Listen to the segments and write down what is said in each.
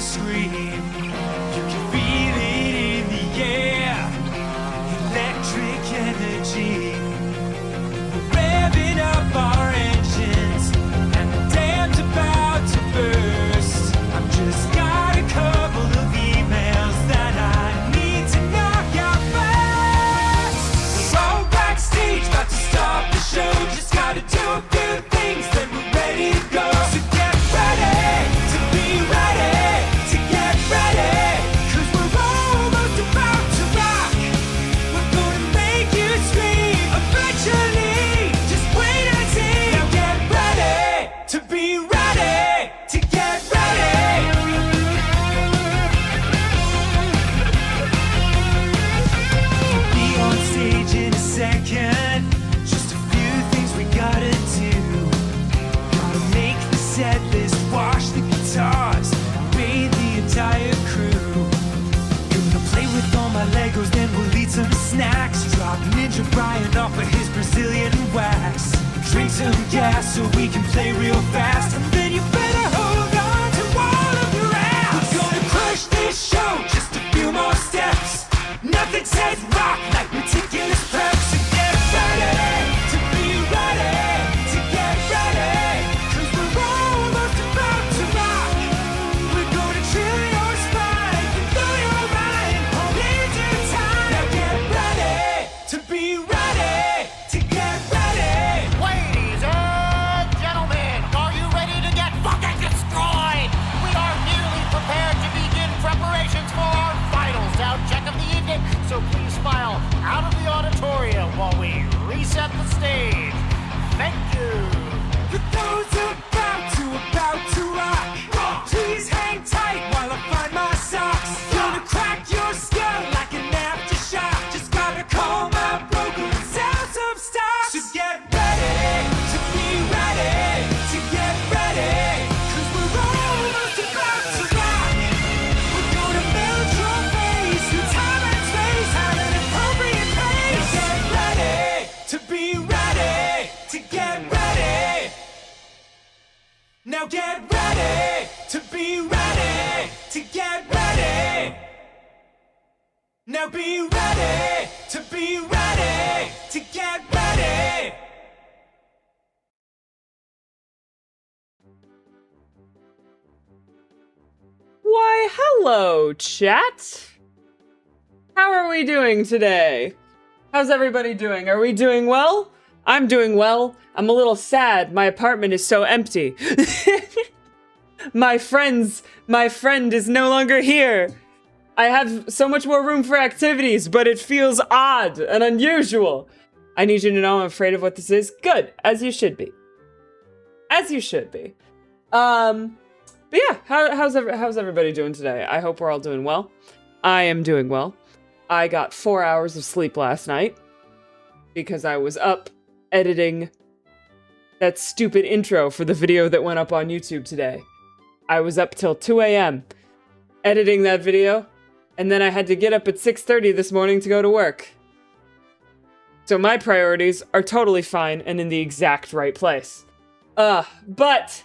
scream. You can feel it in the air. Electric energy. We're revving up our engines, and the dam's about to burst. I've just got a couple of emails that I need to knock out fast. We're all backstage, about to start the show. Just gotta do a few things, then we're ready to go. So get ready to be ready, to get ready, 'cause we're almost about to rock. We're gonna make you scream eventually. Just wait and see. Now get ready to be ready, to get ready. We'll be on stage in a second. Just a few things we gotta do. Gotta make the set list, wash the guitars, bathe the entire crew. Gonna play with all my Legos, then we'll eat some snacks. Drop Ninja Brian off of his Brazilian wax. Drink some gas so we can play real fast. And then you better hold on to all of your ass. We're gonna crush this show, just a few more steps. Nothing says rock like meticulous prep. So get ready to be ready, to get ready, 'cause we're almost about to rock. We're gonna chill your spine and blow your mind all into time. Now get ready to be ready, to get ready. Ladies and gentlemen, are you ready to get fucking destroyed? We are nearly prepared to begin preparations for our final sound check of the evening, so please file out of the auditorium while we reset the stage. Thank you. For those about to rock, please hang tight while I find my socks. Gonna crack your skull like an aftershock. Just gotta call my broker and sell some stock. So get ready to be ready, to get ready, 'cause we're almost about to rock. We're gonna melt your face through time and space at an appropriate pace. Now get ready to be ready, to get ready. Now get ready to be ready, to get ready. Now be ready to be ready, to get ready. Why, hello, chat! How are we doing today? How's everybody doing? Are we doing well? I'm doing well. I'm a little sad. My apartment is so empty. My friend is no longer here. I have so much more room for activities, but it feels odd and unusual. I need you to know I'm afraid of what this is. Good, as you should be. As you should be. But yeah, how's everybody doing today? I hope we're all doing well. I am doing well. I got 4 hours of sleep last night because I was up editing that stupid intro for the video that went up on YouTube today. I was up till 2 a.m. editing that video, and then I had to get up at 6:30 this morning to go to work. So my priorities are totally fine and in the exact right place. But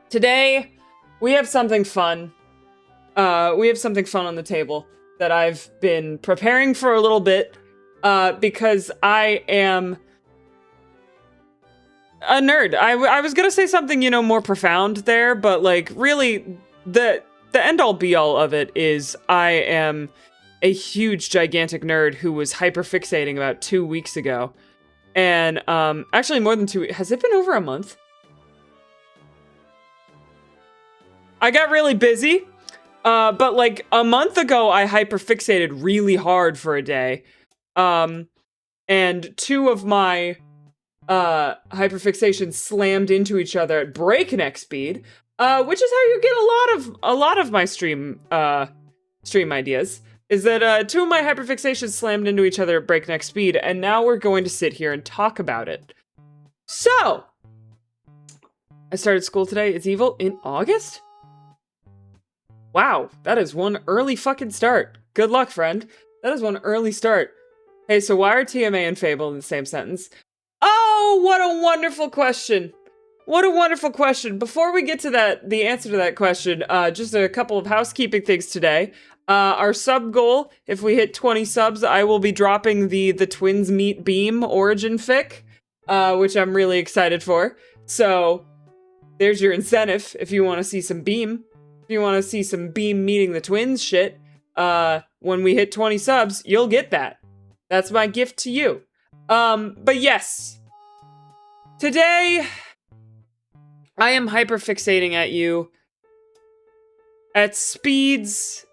today we have something fun. We have something fun on the table that I've been preparing for a little bit, because I am a nerd. I was gonna say something, you know, more profound there, but like really the end-all be-all of it is I am a huge, gigantic nerd who was hyperfixating about 2 weeks ago. And actually more than 2 weeks. Has it been over a month? I got really busy, but like a month ago I hyperfixated really hard for a day. And two of my hyperfixations slammed into each other at breakneck speed, which is how you get a lot of my stream ideas. Is that two of my hyperfixations slammed into each other at breakneck speed, and now we're going to sit here and talk about it. So, I started school today. It's evil in August? Wow, that is one early fucking start. Good luck, friend. That is one early start. Hey, so why are TMA and Fable in the same sentence? Oh, what a wonderful question. What a wonderful question. Before we get to the answer to that question, just a couple of housekeeping things today. Our sub goal, if we hit 20 subs, I will be dropping the Twins Meet Beam origin fic, which I'm really excited for. So there's your incentive if you want to see some Beam. If you want to see some Beam meeting the twins shit, when we hit 20 subs, you'll get that. That's my gift to you. But yes, today I am hyperfixating at you at speeds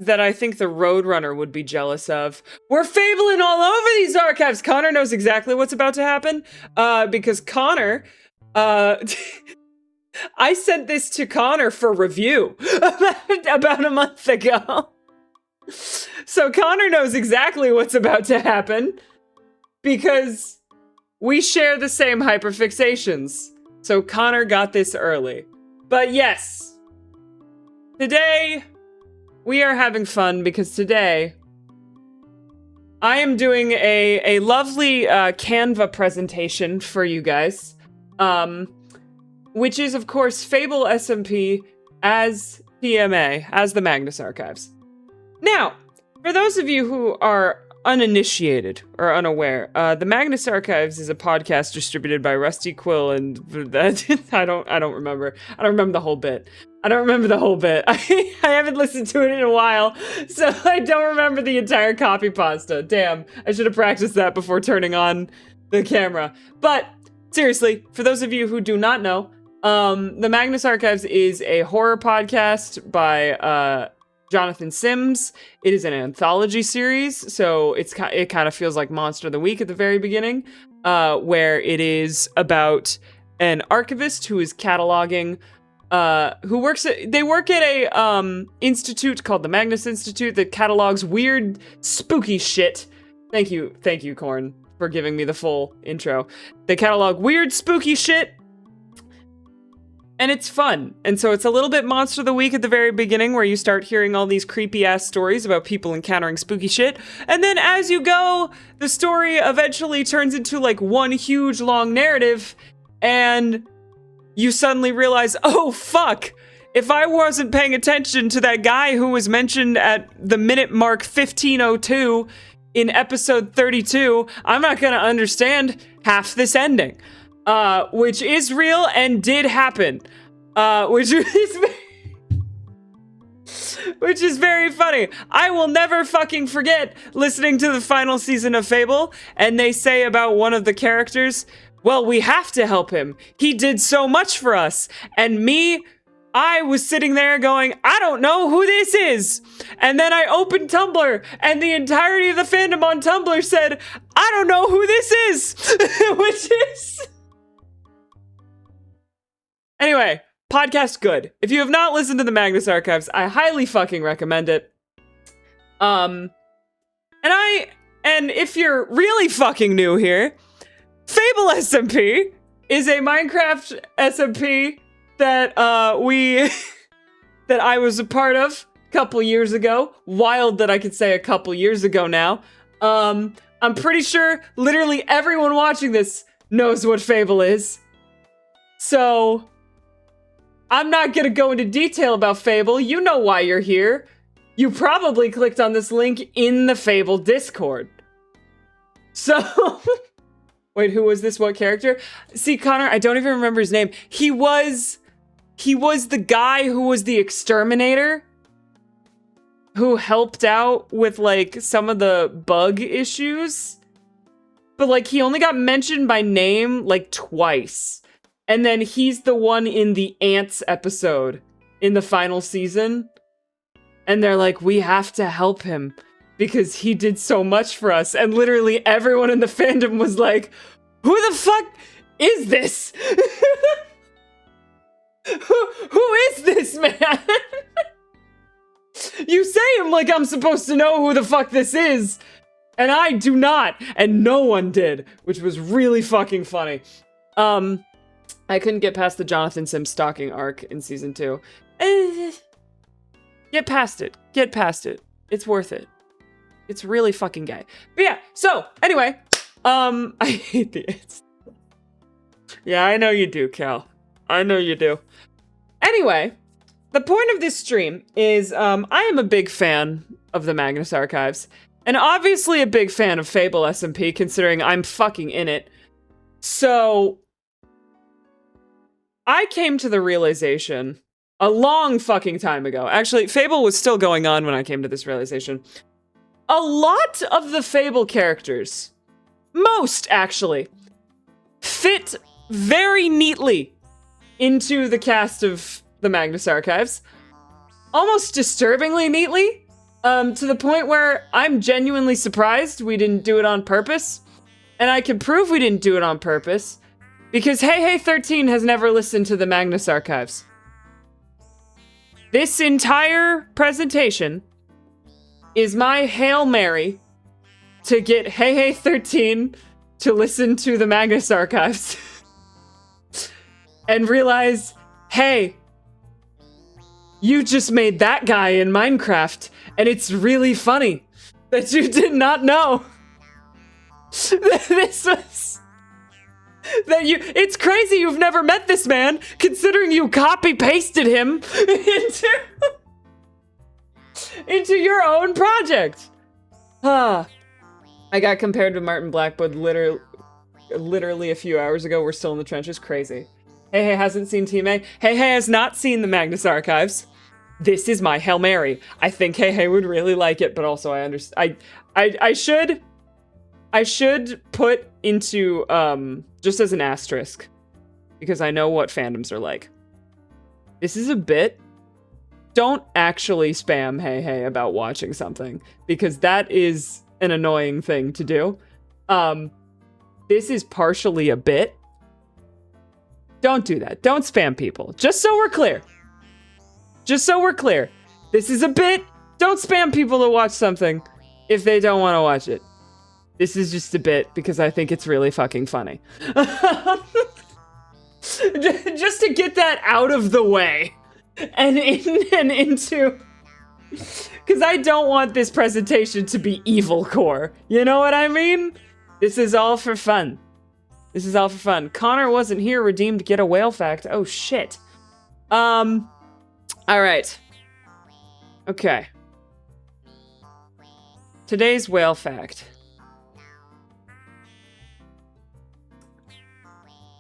that I think the Roadrunner would be jealous of. We're fabling all over these archives. Connor knows exactly what's about to happen, because Connor, I sent this to Connor for review about a month ago. So Connor knows exactly what's about to happen because we share the same hyperfixations. So Connor got this early. But yes, today we are having fun because today I am doing a lovely Canva presentation for you guys. Which is, of course, Fable SMP as PMA, as the Magnus Archives. Now, for those of you who are uninitiated or unaware, the Magnus Archives is a podcast distributed by Rusty Quill and I don't remember. I don't remember the whole bit. I haven't listened to it in a while, so I don't remember the entire copy pasta. Damn, I should have practiced that before turning on the camera. But seriously, for those of you who do not know, the Magnus Archives is a horror podcast by Jonathan Sims. It is an anthology series, so it kind of feels like Monster of the Week at the very beginning, where it is about an archivist who is cataloging, they work at a institute called the Magnus Institute that catalogs weird, spooky shit. Thank you, Korn, for giving me the full intro. They catalog weird, spooky shit. And it's fun. And so it's a little bit Monster of the Week at the very beginning where you start hearing all these creepy ass stories about people encountering spooky shit. And then as you go, the story eventually turns into like one huge long narrative and you suddenly realize, oh fuck, if I wasn't paying attention to that guy who was mentioned at the minute mark 1502 in episode 32, I'm not gonna understand half this ending. Which is real and did happen, which is very funny. I will never fucking forget listening to the final season of Fable, and they say about one of the characters, well, we have to help him. He did so much for us. And I was sitting there going, I don't know who this is. And then I opened Tumblr, and the entirety of the fandom on Tumblr said, I don't know who this is, which is... Anyway, podcast good. If you have not listened to the Magnus Archives, I highly fucking recommend it. And if you're really fucking new here, Fable SMP is a Minecraft SMP that that I was a part of a couple years ago. Wild that I could say a couple years ago now. I'm pretty sure literally everyone watching this knows what Fable is. So I'm not gonna go into detail about Fable. You know why you're here. You probably clicked on this link in the Fable Discord. So, wait, who was this? What character? See, Connor, I don't even remember his name. He was the guy who was the exterminator, who helped out with like some of the bug issues. But like he only got mentioned by name like twice. And then he's the one in the ants episode in the final season. And they're like, we have to help him because he did so much for us. And literally everyone in the fandom was like, who the fuck is this? Who is this man? You say him like I'm supposed to know who the fuck this is. And I do not. And no one did, which was really fucking funny. I couldn't get past the Jonathan Sims stalking arc in season 2. Get past it. Get past it. It's worth it. It's really fucking gay. But yeah, so, anyway, I hate the ants. Yeah, I know you do, Cal. I know you do. Anyway, the point of this stream is I am a big fan of the Magnus archives, and obviously a big fan of Fable SMP, considering I'm fucking in it. So I came to the realization a long fucking time ago. Actually, Fable was still going on when I came to this realization. A lot of the Fable characters, most actually, fit very neatly into the cast of the Magnus archives. Almost disturbingly neatly, to the point where I'm genuinely surprised we didn't do it on purpose. And I can prove we didn't do it on purpose because Hey13 has never listened to the Magnus archives. This entire presentation is my Hail Mary to get Hey13 to listen to the Magnus archives and realize, hey, you just made that guy in Minecraft, and it's really funny that you did not know this was... It's crazy you've never met this man, considering you copy-pasted him into your own project. I got compared to Martin Blackwood literally a few hours ago. We're still in the trenches. Crazy. Hey hasn't seen Team A. Hey has not seen the Magnus archives. This is my Hail Mary. I think Hey would really like it, but also I understand. I should put into just as an asterisk, because I know what fandoms are like. This is a bit. Don't actually spam Hey about watching something, because that is an annoying thing to do. This is partially a bit. Don't do that. Don't spam people. Just so we're clear. Just so we're clear. This is a bit. Don't spam people to watch something if they don't want to watch it. This is just a bit because I think it's really fucking funny. Just to get that out of the way and into... Because I don't want this presentation to be evil core. You know what I mean? This is all for fun. This is all for fun. Connor wasn't here, redeemed, get a whale fact. Oh, shit. All right. Okay. Today's whale fact.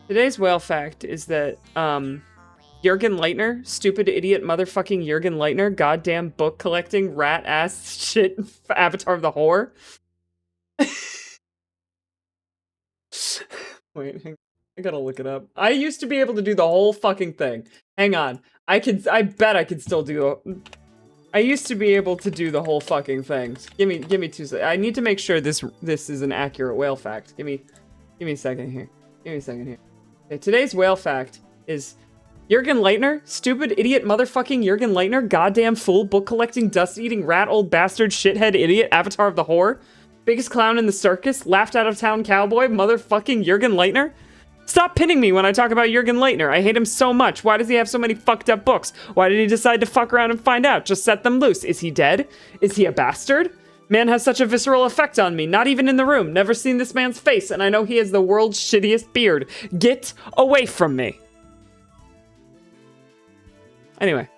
Today's whale fact is that, Jürgen Leitner, stupid idiot motherfucking Jürgen Leitner, goddamn book collecting rat ass shit avatar of the whore. Wait, I gotta look it up. I used to be able to do the whole fucking thing. Hang on. I bet I could still do I used to be able to do the whole fucking thing. Give me 2 seconds. I need to make sure this is an accurate whale fact. Give me a second here. Give me a second here. Okay, today's whale fact is Jürgen Leitner, stupid idiot motherfucking Jürgen Leitner, goddamn fool, book collecting, dust eating, rat old bastard, shithead idiot, avatar of the whore, biggest clown in the circus, laughed out of town cowboy, motherfucking Jürgen Leitner. Stop pinning me when I talk about Jürgen Leitner. I hate him so much. Why does he have so many fucked up books? Why did he decide to fuck around and find out? Just set them loose. Is he dead? Is he a bastard? Man has such a visceral effect on me. Not even in the room. Never seen this man's face, and I know he has the world's shittiest beard. Get away from me. Anyway.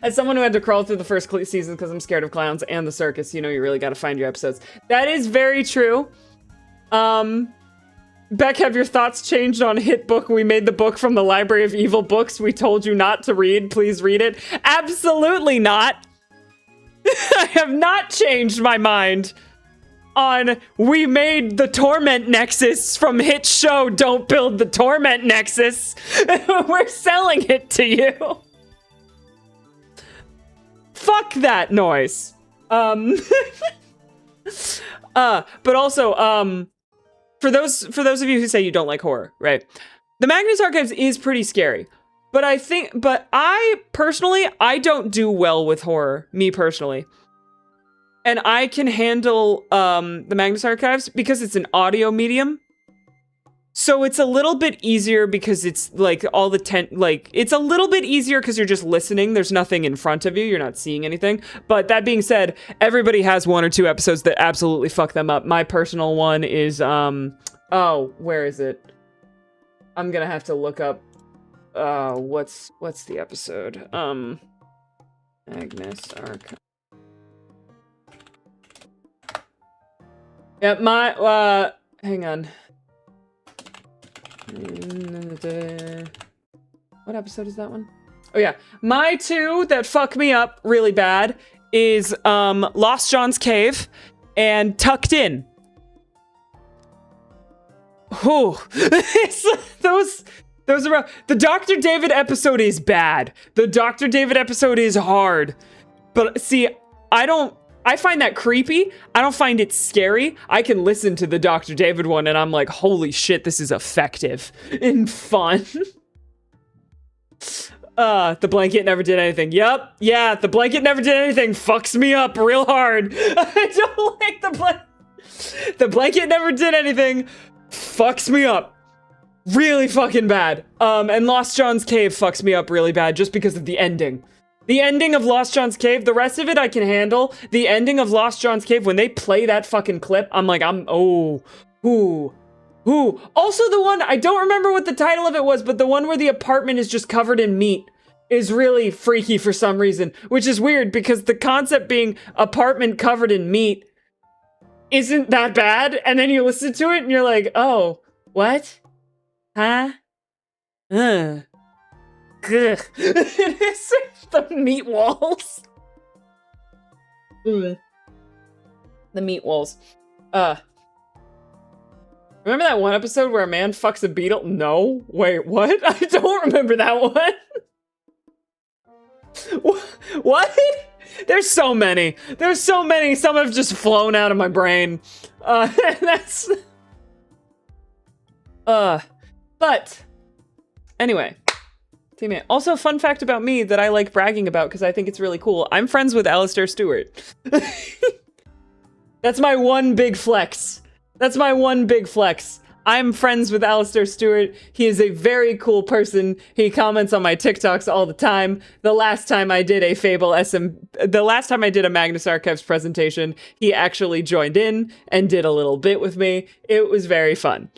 As someone who had to crawl through the first season because I'm scared of clowns and the circus, you know you really gotta find your episodes. That is very true. Beck, have your thoughts changed on Hit Book? We made the book from the Library of Evil Books we told you not to read. Please read it. Absolutely not. I have not changed my mind on we made the Torment Nexus from hit show Don't Build the Torment Nexus. We're selling it to you. Fuck that noise. But also, for those of you who say you don't like horror, right? The Magnus Archives is pretty scary. But I personally, I don't do well with horror, me personally. And I can handle the Magnus Archives because it's an audio medium. So it's a little bit easier because it's like all the it's a little bit easier because you're just listening. There's nothing in front of you. You're not seeing anything. But that being said, everybody has 1 or 2 episodes that absolutely fuck them up. My personal one is Oh, where is it? I'm gonna have to look up, what's the episode? Magnus Archive. Yeah, hang on. What episode is that one? Oh yeah, my two that fuck me up really bad is Lost John's Cave and Tucked In. Whew. those are rough. The Dr. David episode is bad. The Dr. David episode is hard. But see, I find that creepy. I don't find it scary. I can listen to the Dr. David one and I'm like, holy shit, this is effective and fun. The blanket never did anything. Yup, yeah, the blanket never did anything. Fucks me up real hard. I don't like the blanket. The blanket never did anything. Fucks me up really fucking bad. And Lost John's Cave fucks me up really bad just because of the ending. The ending of Lost John's Cave, the rest of it I can handle. The ending of Lost John's Cave, when they play that fucking clip, I'm like, ooh. Also the one, I don't remember what the title of it was, but the one where the apartment is just covered in meat is really freaky for some reason, which is weird because the concept being apartment covered in meat isn't that bad. And then you listen to it and you're like, oh, what? Huh? Ugh. It is the meat walls. The meat walls. Remember that one episode where a man fucks a beetle? No. Wait, what? I don't remember that one. What? There's so many. There's so many. Some have just flown out of my brain. That's... But, anyway. Teammate. Also, fun fact about me that I like bragging about because I think it's really cool. I'm friends with Alistair Stewart. That's my one big flex. That's my one big flex. I'm friends with Alistair Stewart. He is a very cool person. He comments on my TikToks all the time. The last time I did a the last time I did a Magnus Archives presentation, he actually joined in and did a little bit with me. It was very fun.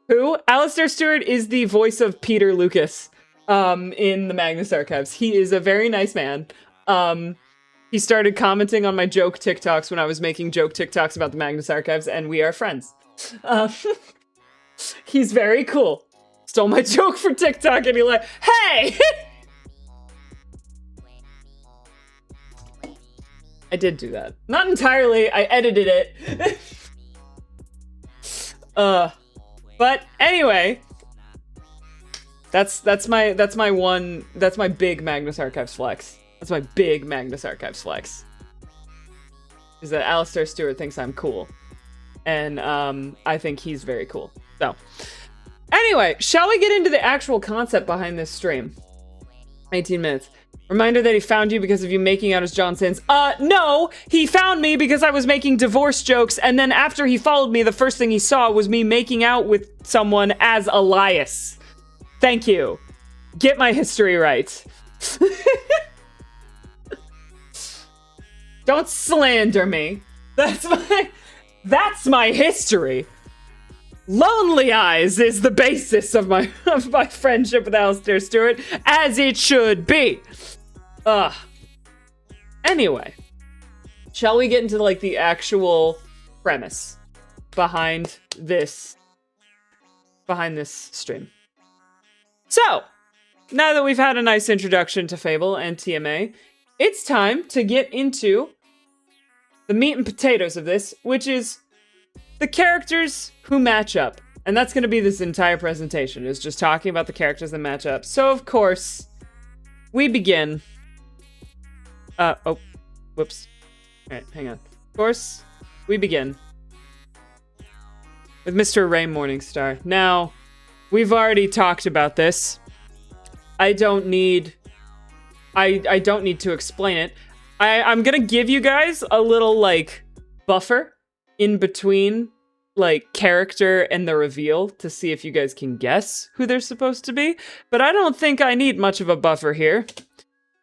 Who? Alistair Stewart is the voice of Peter Lucas in the Magnus Archives. He is a very nice man. He started commenting on my joke TikToks when I was making joke TikToks about the Magnus Archives, and we are friends. He's very cool. Stole my joke for TikTok, and he like, hey! I did do that. Not entirely, I edited it. But anyway, that's my big Magnus Archives flex. That's my big Magnus Archives flex. Is that Alistair Stewart thinks I'm cool. And I think he's very cool. So, anyway, shall we get into the actual concept behind this stream? 18 minutes. Reminder that he found you because of you making out as John Sins. No! He found me because I was making divorce jokes, and then after he followed me, the first thing he saw was me making out with someone as Elias. Thank you. Get my history right. Don't slander me. That's my history. Lonely Eyes is the basis of my friendship with Alistair Stewart, as it should be. Anyway, shall we get into like the actual premise behind this stream? So, now that we've had a nice introduction to Fable and TMA, it's time to get into the meat and potatoes of this, which is the characters who match up. And that's going to be this entire presentation, is just talking about the characters that match up. So, of course, we begin... oh, whoops. Alright, hang on. Of course, we begin with Mr. Ray Morningstar. Now, we've already talked about this. I don't need to explain it. I'm gonna give you guys a little, like, buffer in between, like, character and the reveal to see if you guys can guess who they're supposed to be. But I don't think I need much of a buffer here.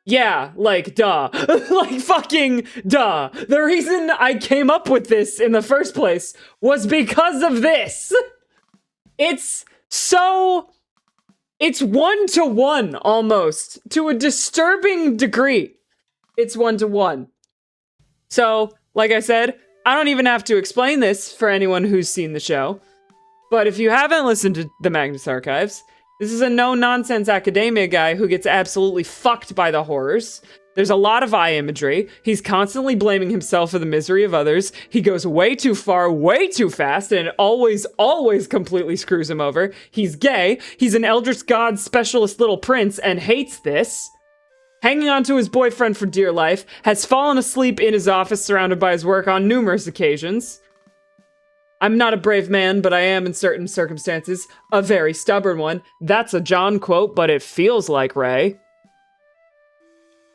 Yeah, like, duh. Like, fucking duh. The reason I came up with this in the first place was because of this. It's so... It's 1-to-1, almost. To a disturbing degree. It's 1-to-1. So, like I said, I don't even have to explain this for anyone who's seen the show. But if you haven't listened to the Magnus Archives, this is a no-nonsense academia guy who gets absolutely fucked by the horrors. There's a lot of eye imagery. He's constantly blaming himself for the misery of others. He goes way too far, way too fast, and it always completely screws him over. He's gay. He's an Eldritch God specialist little prince and hates this. Hanging on to his boyfriend for dear life, has fallen asleep in his office surrounded by his work on numerous occasions. I'm not a brave man, but I am in certain circumstances a very stubborn one. That's a John quote, but it feels like Ray.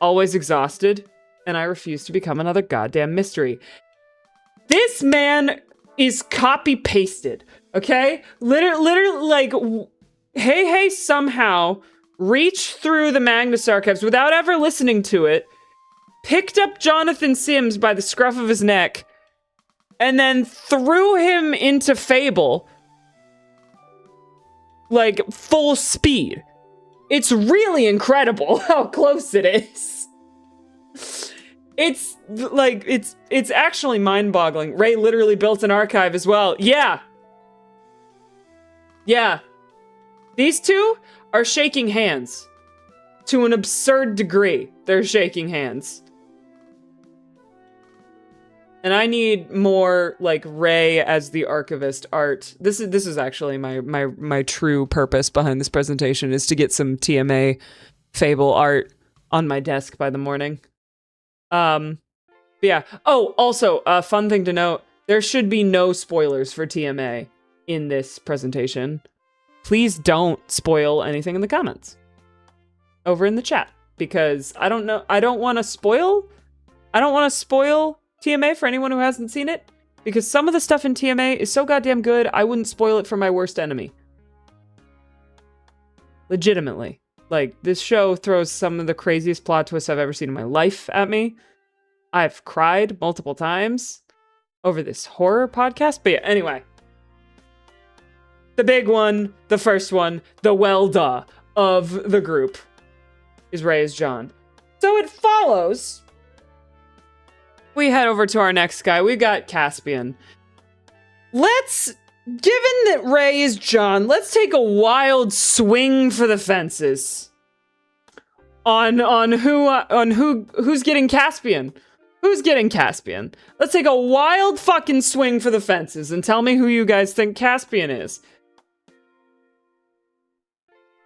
Always exhausted, and I refuse to become another goddamn mystery. This man is copy-pasted, okay? Literally, like, hey, somehow reached through the Magnus Archives without ever listening to it, picked up Jonathan Sims by the scruff of his neck, and then threw him into Fable, like, full speed. It's really incredible how close it is. It's, like, it's actually mind-boggling. Ray literally built an archive as well. Yeah. Yeah. These two are shaking hands. To an absurd degree, they're shaking hands. And I need more, like, Ray as the archivist art. This is actually my true purpose behind this presentation, is to get some TMA Fable art on my desk by the morning. Yeah. Oh, also, a fun thing to note, there should be no spoilers for TMA in this presentation. Please don't spoil anything in the comments. Over in the chat. Because I don't want to spoil TMA for anyone who hasn't seen it, because some of the stuff in TMA is so goddamn good, I wouldn't spoil it for my worst enemy. Legitimately. Like, this show throws some of the craziest plot twists I've ever seen in my life at me. I've cried multiple times over this horror podcast, but yeah, anyway. The big one, the first one, the well-duh of the group is Ray as John. So it follows... We head over to our next guy. We've got Caspian. Given that Ray is John, let's take a wild swing for the fences. On who's getting Caspian. Who's getting Caspian? Let's take a wild fucking swing for the fences and tell me who you guys think Caspian is.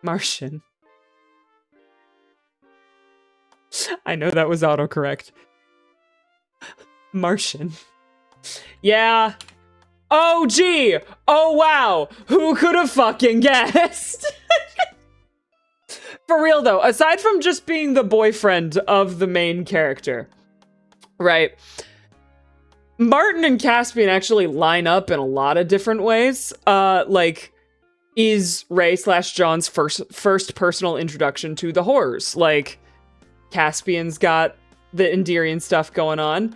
Martian. I know that was autocorrect. Martian. Yeah. Oh, gee. Oh, wow. Who could have fucking guessed? For real, though, aside from just being the boyfriend of the main character, right? Martin and Caspian actually line up in a lot of different ways. Like, is Ray/John's first personal introduction to the horrors. Like, Caspian's got the Enderian stuff going on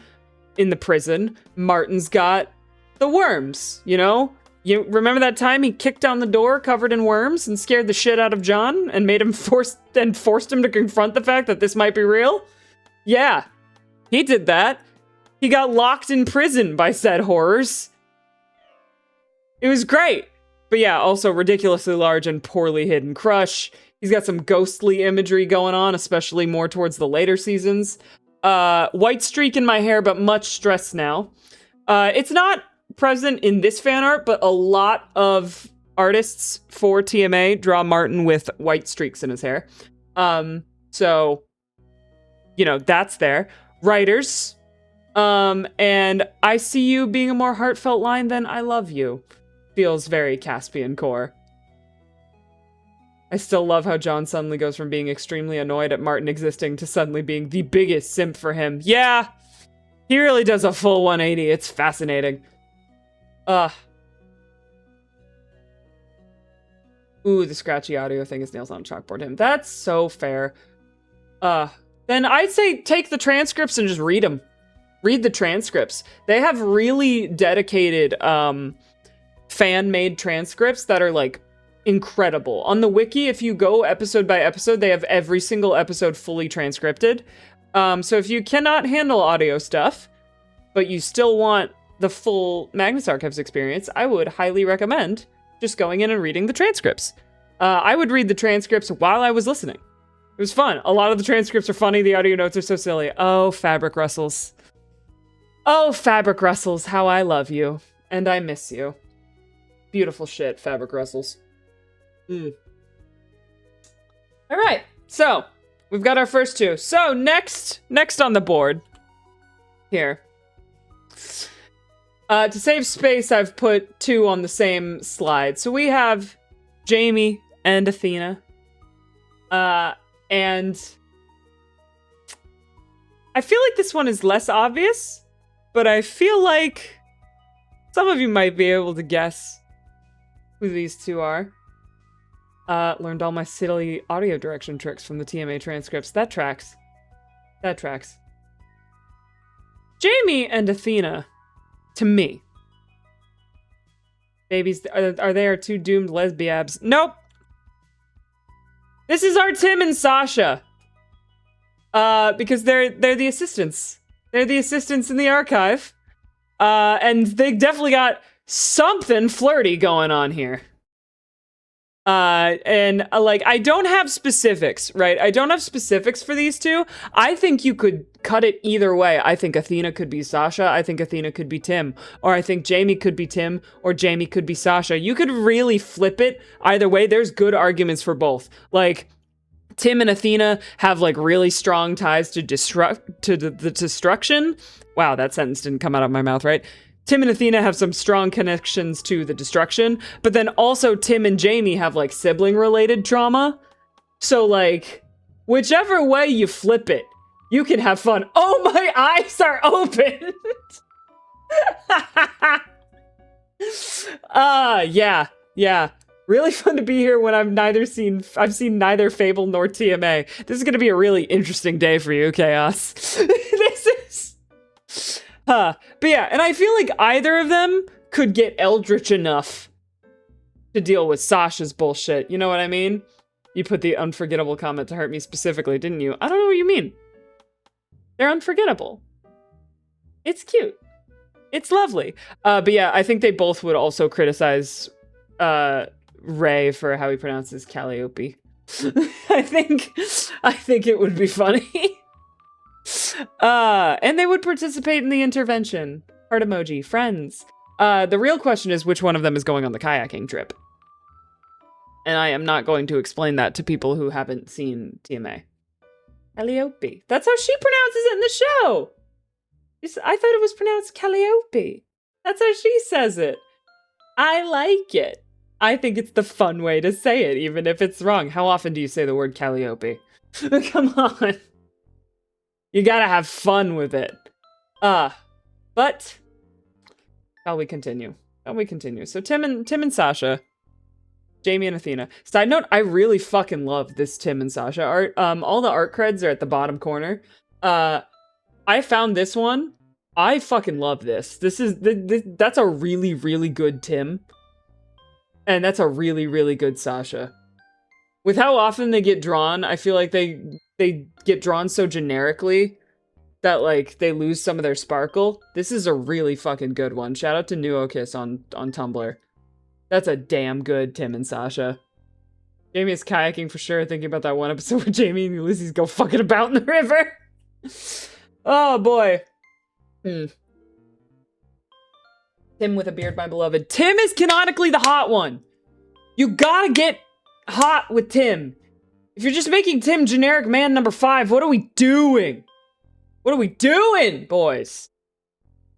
in the prison. Martin's got the worms, you know? You remember that time he kicked down the door covered in worms and scared the shit out of John and made him forced him to confront the fact that this might be real? Yeah, he did that. He got locked in prison by said horrors. It was great. But yeah, also ridiculously large and poorly hidden crush. He's got some ghostly imagery going on, especially more towards the later seasons. White streak in my hair, but much stress now. It's not present in this fan art, but a lot of artists for TMA draw Martin with white streaks in his hair. So, you know, that's there. Writers. And I see you being a more heartfelt line than I love you. Feels very Caspian core. I still love how John suddenly goes from being extremely annoyed at Martin existing to suddenly being the biggest simp for him. Yeah, he really does a full 180. It's fascinating. Ooh, the scratchy audio thing is nails on a chalkboard him. That's so fair. then I'd say take the transcripts and just read them. Read the transcripts. They have really dedicated fan-made transcripts that are like incredible. On the wiki, if you go episode by episode, they have every single episode fully transcripted. So if you cannot handle audio stuff, but you still want the full Magnus Archives experience, I would highly recommend just going in and reading the transcripts. I would read the transcripts while I was listening. It was fun. A lot of the transcripts are funny. The audio notes are so silly. Oh, Fabric Rustles. Oh, Fabric Rustles, how I love you. And I miss you. Beautiful shit, Fabric Rustles. All right, so we've got our first two. So next on the board here. To save space, I've put two on the same slide. So we have Jamie and Athena. And I feel like this one is less obvious, but I feel like some of you might be able to guess who these two are. Learned all my silly audio direction tricks from the TMA transcripts. That tracks. That tracks. Jamie and Athena, to me. Babies, are they our two doomed lesbiabs? Nope. This is our Tim and Sasha. Because they're the assistants. They're the assistants in the archive. And they definitely got something flirty going on here. Like, I don't have specifics, right? I don't have specifics for these two. I think you could cut it either way. I think Athena could be Sasha. I think Athena could be Tim. Or I think Jamie could be Tim. Or Jamie could be Sasha. You could really flip it either way. There's good arguments for both. Like, Tim and Athena have, like, really strong ties to the destruction. Wow, that sentence didn't come out of my mouth, right? Tim and Athena have some strong connections to the destruction, but then also Tim and Jamie have, like, sibling-related trauma. So, like, whichever way you flip it, you can have fun. Oh, my eyes are open! Yeah. Really fun to be here when I've seen neither Fable nor TMA. This is gonna be a really interesting day for you, Chaos. This is... But yeah, and I feel like either of them could get eldritch enough to deal with Sasha's bullshit. You know what I mean? You put the unforgettable comment to hurt me specifically, didn't you? I don't know what you mean. They're unforgettable. It's cute. It's lovely. But yeah, I think they both would also criticize Ray for how he pronounces Calliope. I think it would be funny. And they would participate in the intervention. Heart emoji, friends. The real question is which one of them is going on the kayaking trip. And I am not going to explain that to people who haven't seen TMA. Calliope. That's how she pronounces it in the show. I thought it was pronounced Calliope. That's how she says it. I like it. I think it's the fun way to say it, even if it's wrong. How often do you say the word Calliope? Come on. You gotta have fun with it. But shall we continue? So Tim and Sasha, Jamie and Athena. Side note, I really fucking love this Tim and Sasha art. All the art creds are at the bottom corner. I found this one. I fucking love this. That's a really, really good Tim. And that's a really, really good Sasha. With how often they get drawn, I feel like they get drawn so generically that, like, they lose some of their sparkle. This is a really fucking good one. Shout out to Nuokis on Tumblr. That's a damn good Tim and Sasha. Jamie is kayaking for sure, thinking about that one episode where Jamie and Ulysses go fucking about in the river. Oh, boy. Tim with a beard, my beloved. Tim is canonically the hot one. You gotta get hot with Tim. If you're just making Tim generic man number 5, what are we doing? What are we doing, boys?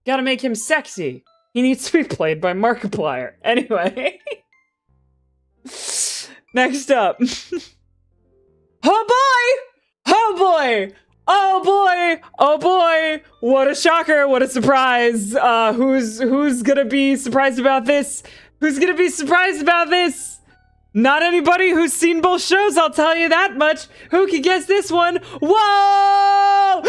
Gotta make him sexy. He needs to be played by Markiplier. Anyway. Next up. Oh boy! Oh boy! Oh boy! Oh boy! What a shocker! What a surprise! Who's gonna be surprised about this? Who's gonna be surprised about this? Not anybody who's seen both shows, I'll tell you that much. Who can guess this one? Whoa!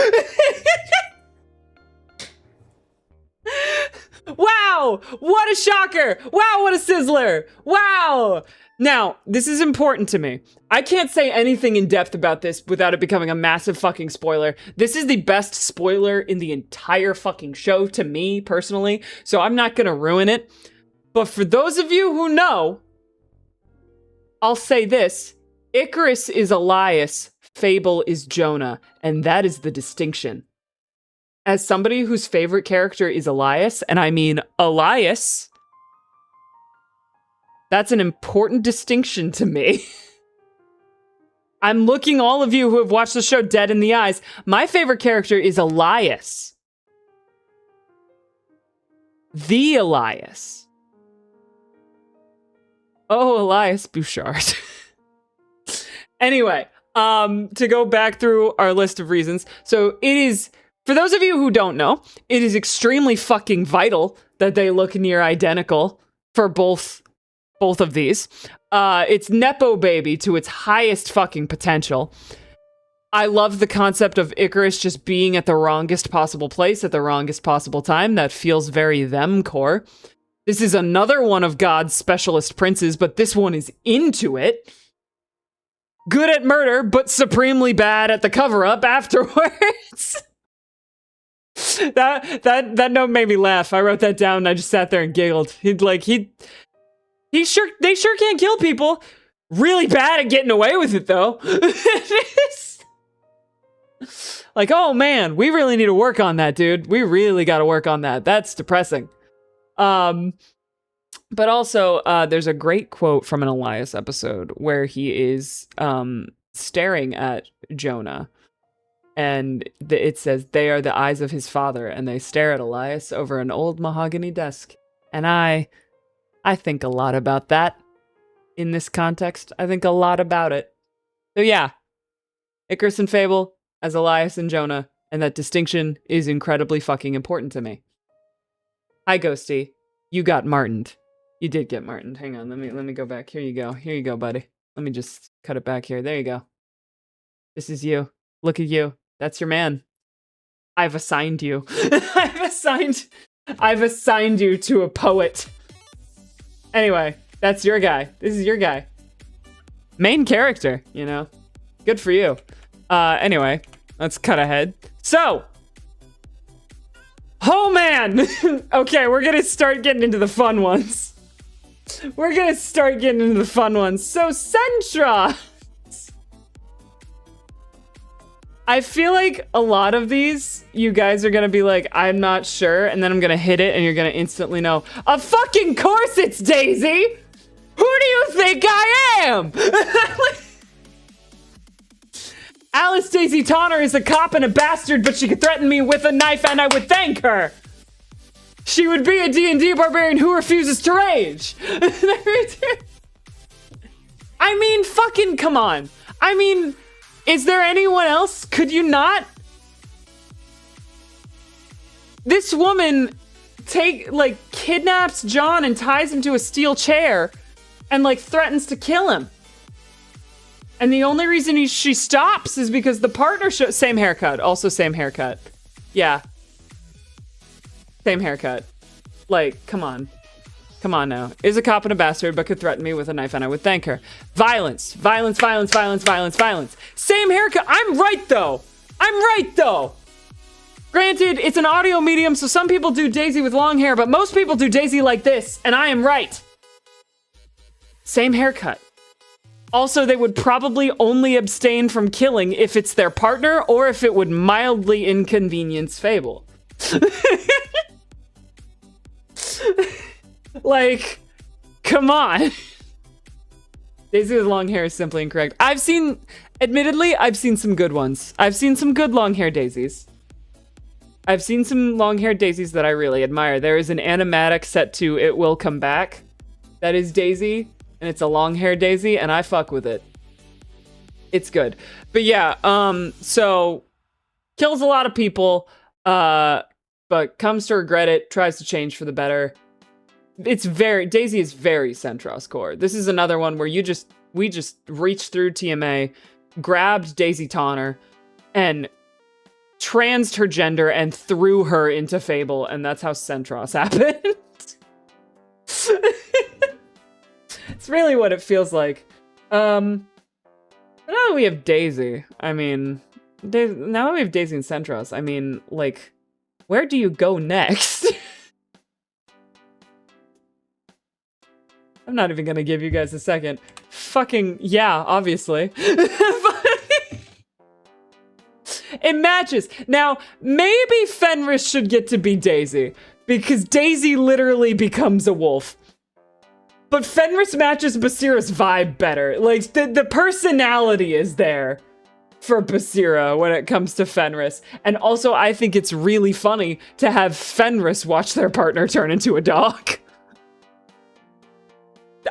Wow! What a shocker! Wow, what a sizzler! Wow! Now, this is important to me. I can't say anything in depth about this without it becoming a massive fucking spoiler. This is the best spoiler in the entire fucking show to me, personally, so I'm not gonna ruin it. But for those of you who know, I'll say this. Icarus is Elias, Fable is Jonah, and that is the distinction. As somebody whose favorite character is Elias, and I mean Elias, that's an important distinction to me. I'm looking all of you who have watched the show dead in the eyes. My favorite character is Elias. The Elias. Oh, Elias Bouchard. Anyway, to go back through our list of reasons. So it is, for those of you who don't know, it is extremely fucking vital that they look near identical for both of these. It's Nepo baby to its highest fucking potential. I love the concept of Icarus just being at the wrongest possible place at the wrongest possible time. That feels very them core. This is another one of God's specialist princes, but this one is into it. Good at murder, but supremely bad at the cover-up afterwards. That note made me laugh. I wrote that down and I just sat there and giggled. They sure can't kill people. Really bad at getting away with it though. Like, oh man, we really need to work on that, dude. We really got to work on that. That's depressing. But also, there's a great quote from an Elias episode where he is staring at Jonah. And it says, they are the eyes of his father, and they stare at Elias over an old mahogany desk. And I think a lot about that in this context. I think a lot about it. So yeah, Icarus and Fable as Elias and Jonah, and that distinction is incredibly fucking important to me. Hi, Ghosty. You got martined. You did get martined. Hang on, let me go back. Here you go. Here you go, buddy. Let me just cut it back here. There you go. This is you. Look at you. That's your man. I've assigned you. I've assigned you to a poet. Anyway, that's your guy. This is your guy. Main character, you know. Good for you. Anyway, let's cut ahead. So, oh man! Okay, we're gonna start getting into the fun ones. So, Sentra! I feel like a lot of these, you guys are gonna be like, I'm not sure, and then I'm gonna hit it, and you're gonna instantly know, of fucking course it's Daisy! Who do you think I am? Alice Daisy Tonner is a cop and a bastard, but she could threaten me with a knife and I would thank her. She would be a D&D barbarian who refuses to rage. I mean, fucking come on. I mean, is there anyone else? Could you not? This woman kidnaps John and ties him to a steel chair and threatens to kill him. And the only reason she stops is because the partner same haircut. Also same haircut. Yeah. Same haircut. Come on. Come on now. Is a cop and a bastard, but could threaten me with a knife and I would thank her. Violence. Violence, violence, violence, violence, violence. Same haircut. I'm right though. Granted, it's an audio medium, so some people do Daisy with long hair, but most people do Daisy like this, and I am right. Same haircut. Also, they would probably only abstain from killing if it's their partner or if it would mildly inconvenience Fable. Come on. Daisy with long hair is simply incorrect. Admittedly, I've seen some good ones. I've seen some good long hair daisies. I've seen some long haired daisies that I really admire. There is an animatic set to It Will Come Back that is Daisy. And it's a long-haired Daisy, and I fuck with it. It's good. But yeah, so kills a lot of people, but comes to regret it, tries to change for the better. Daisy is very Centros core. This is another one where we just reached through TMA, grabbed Daisy Tonner, and transed her gender and threw her into Fable, and that's how Centros happened. It's really what it feels like. Now that we have Daisy, I mean, now that we have Daisy and Centros, I mean, like, where do you go next? I'm not even gonna give you guys a second. Fucking, yeah, obviously. It matches. Now, maybe Fenris should get to be Daisy, because Daisy literally becomes a wolf. But Fenris matches Basira's vibe better. Like, the personality is there for Basira when it comes to Fenris. And also, I think it's really funny to have Fenris watch their partner turn into a dog.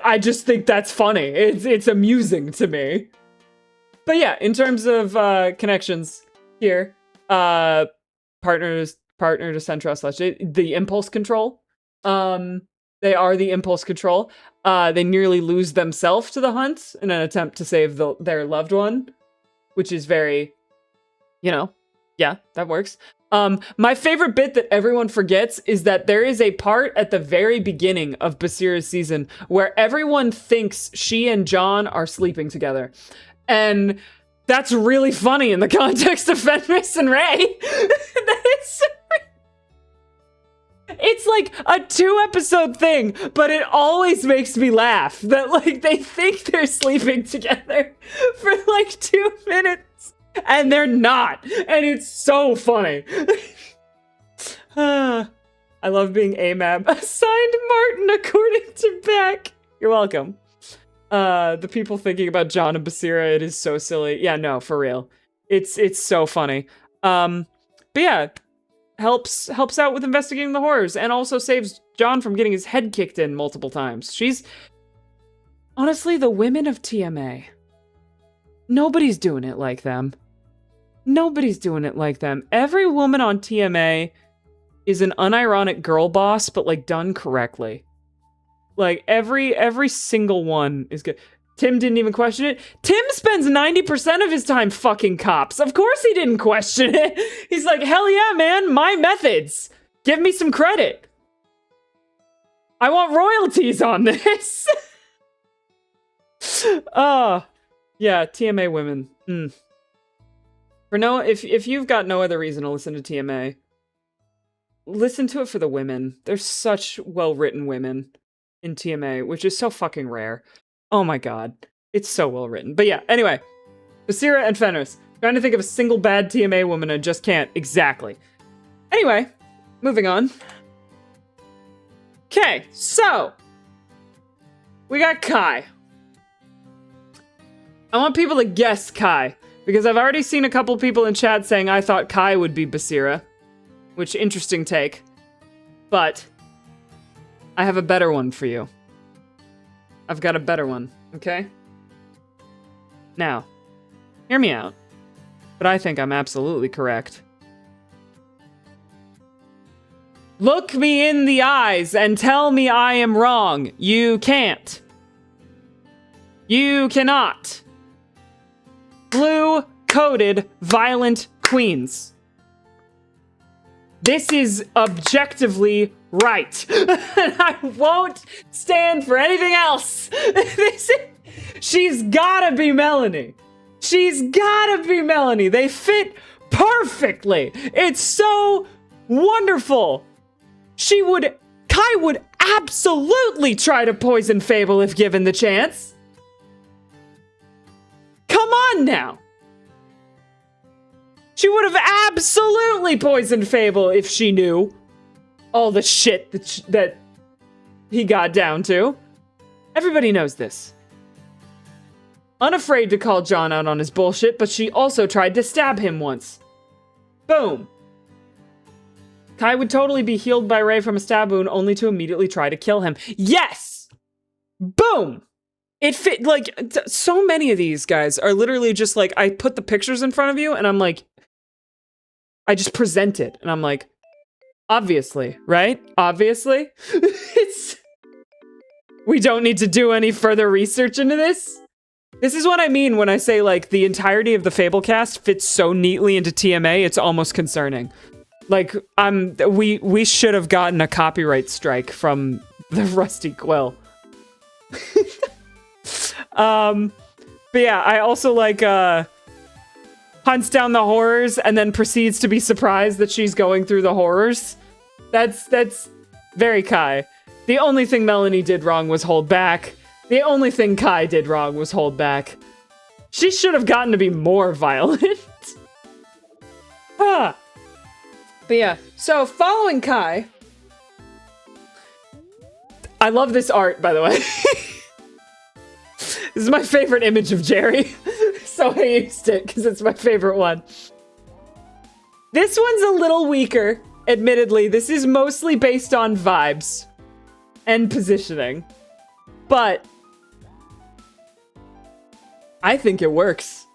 I just think that's funny. It's amusing to me. But yeah, in terms of connections here, partner to Centros, the impulse control. They are the impulse control. They nearly lose themselves to the hunt in an attempt to save their loved one, which is very, yeah, that works. My favorite bit that everyone forgets is that there is a part at the very beginning of Basira's season where everyone thinks she and John are sleeping together. And that's really funny in the context of Fenris and Ray. It's like a 2-episode thing, but it always makes me laugh that, like, they think they're sleeping together for like 2 minutes and they're not. And it's so funny. I love being AMAB. Assigned Martin according to Beck. You're welcome. The people thinking about John and Basira, it is so silly. Yeah, no, for real. It's so funny. But yeah, helps out with investigating the horrors and also saves John from getting his head kicked in multiple times. She's honestly the women of TMA. Nobody's doing it like them. Nobody's doing it like them. Every woman on TMA is an unironic girl boss, but like done correctly. Like every single one is good. Tim didn't even question it. Tim spends 90% of his time fucking cops. Of course he didn't question it. He's like, hell yeah, man, my methods. Give me some credit. I want royalties on this. Yeah, TMA women. If you've got no other reason to listen to TMA, listen to it for the women. There's such well-written women in TMA, which is so fucking rare. Oh my god. It's so well written. But yeah, anyway. Basira and Fenris. Trying to think of a single bad TMA woman and just can't. Exactly. Anyway, moving on. Okay, so. We got Kai. I want people to guess Kai. Because I've already seen a couple people in chat saying I thought Kai would be Basira. Which, interesting take. But I have a better one for you. I've got a better one, okay? Now, hear me out. But I think I'm absolutely correct. Look me in the eyes and tell me I am wrong. You can't. You cannot. Blue-coated violent queens. This is objectively right. And I won't stand for anything else. She's gotta be Melanie. She's gotta be Melanie. They fit perfectly. It's so wonderful. Kai would absolutely try to poison Fable if given the chance. Come on now. She would have absolutely poisoned Fable if she knew all the shit that he got down to. Everybody knows this. Unafraid to call John out on his bullshit, but she also tried to stab him once. Boom. Kai would totally be healed by Ray from a stab wound only to immediately try to kill him. Yes! Boom! It fit, like, so many of these guys are literally just like, I put the pictures in front of you and I'm like, I just present it and I'm like, obviously, right? Obviously. We don't need to do any further research into this. This is what I mean when I say, like, the entirety of the Fable cast fits so neatly into TMA, it's almost concerning. Like, we should have gotten a copyright strike from the Rusty Quill. But yeah, I also like, hunts down the horrors and then proceeds to be surprised that she's going through the horrors. That's very Kai. The only thing Melanie did wrong was hold back. The only thing Kai did wrong was hold back. She should have gotten to be more violent. Huh. But yeah, so following Kai. I love this art, by the way. This is my favorite image of Jerry. So I used it because it's my favorite one. This one's a little weaker, admittedly. This is mostly based on vibes and positioning. But I think it works.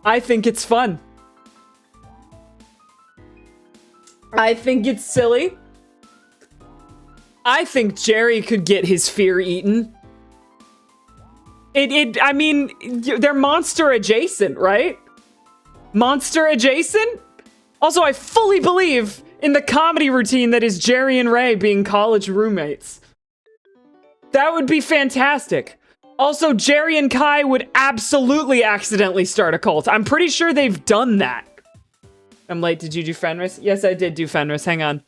I think it's fun. I think it's silly. I think Jerry could get his fear eaten. I mean, they're monster adjacent, right? Monster adjacent? Also, I fully believe in the comedy routine that is Jerry and Ray being college roommates. That would be fantastic. Also, Jerry and Kai would absolutely accidentally start a cult. I'm pretty sure they've done that. I'm late. Did you do Fenris? Yes, I did do Fenris. Hang on.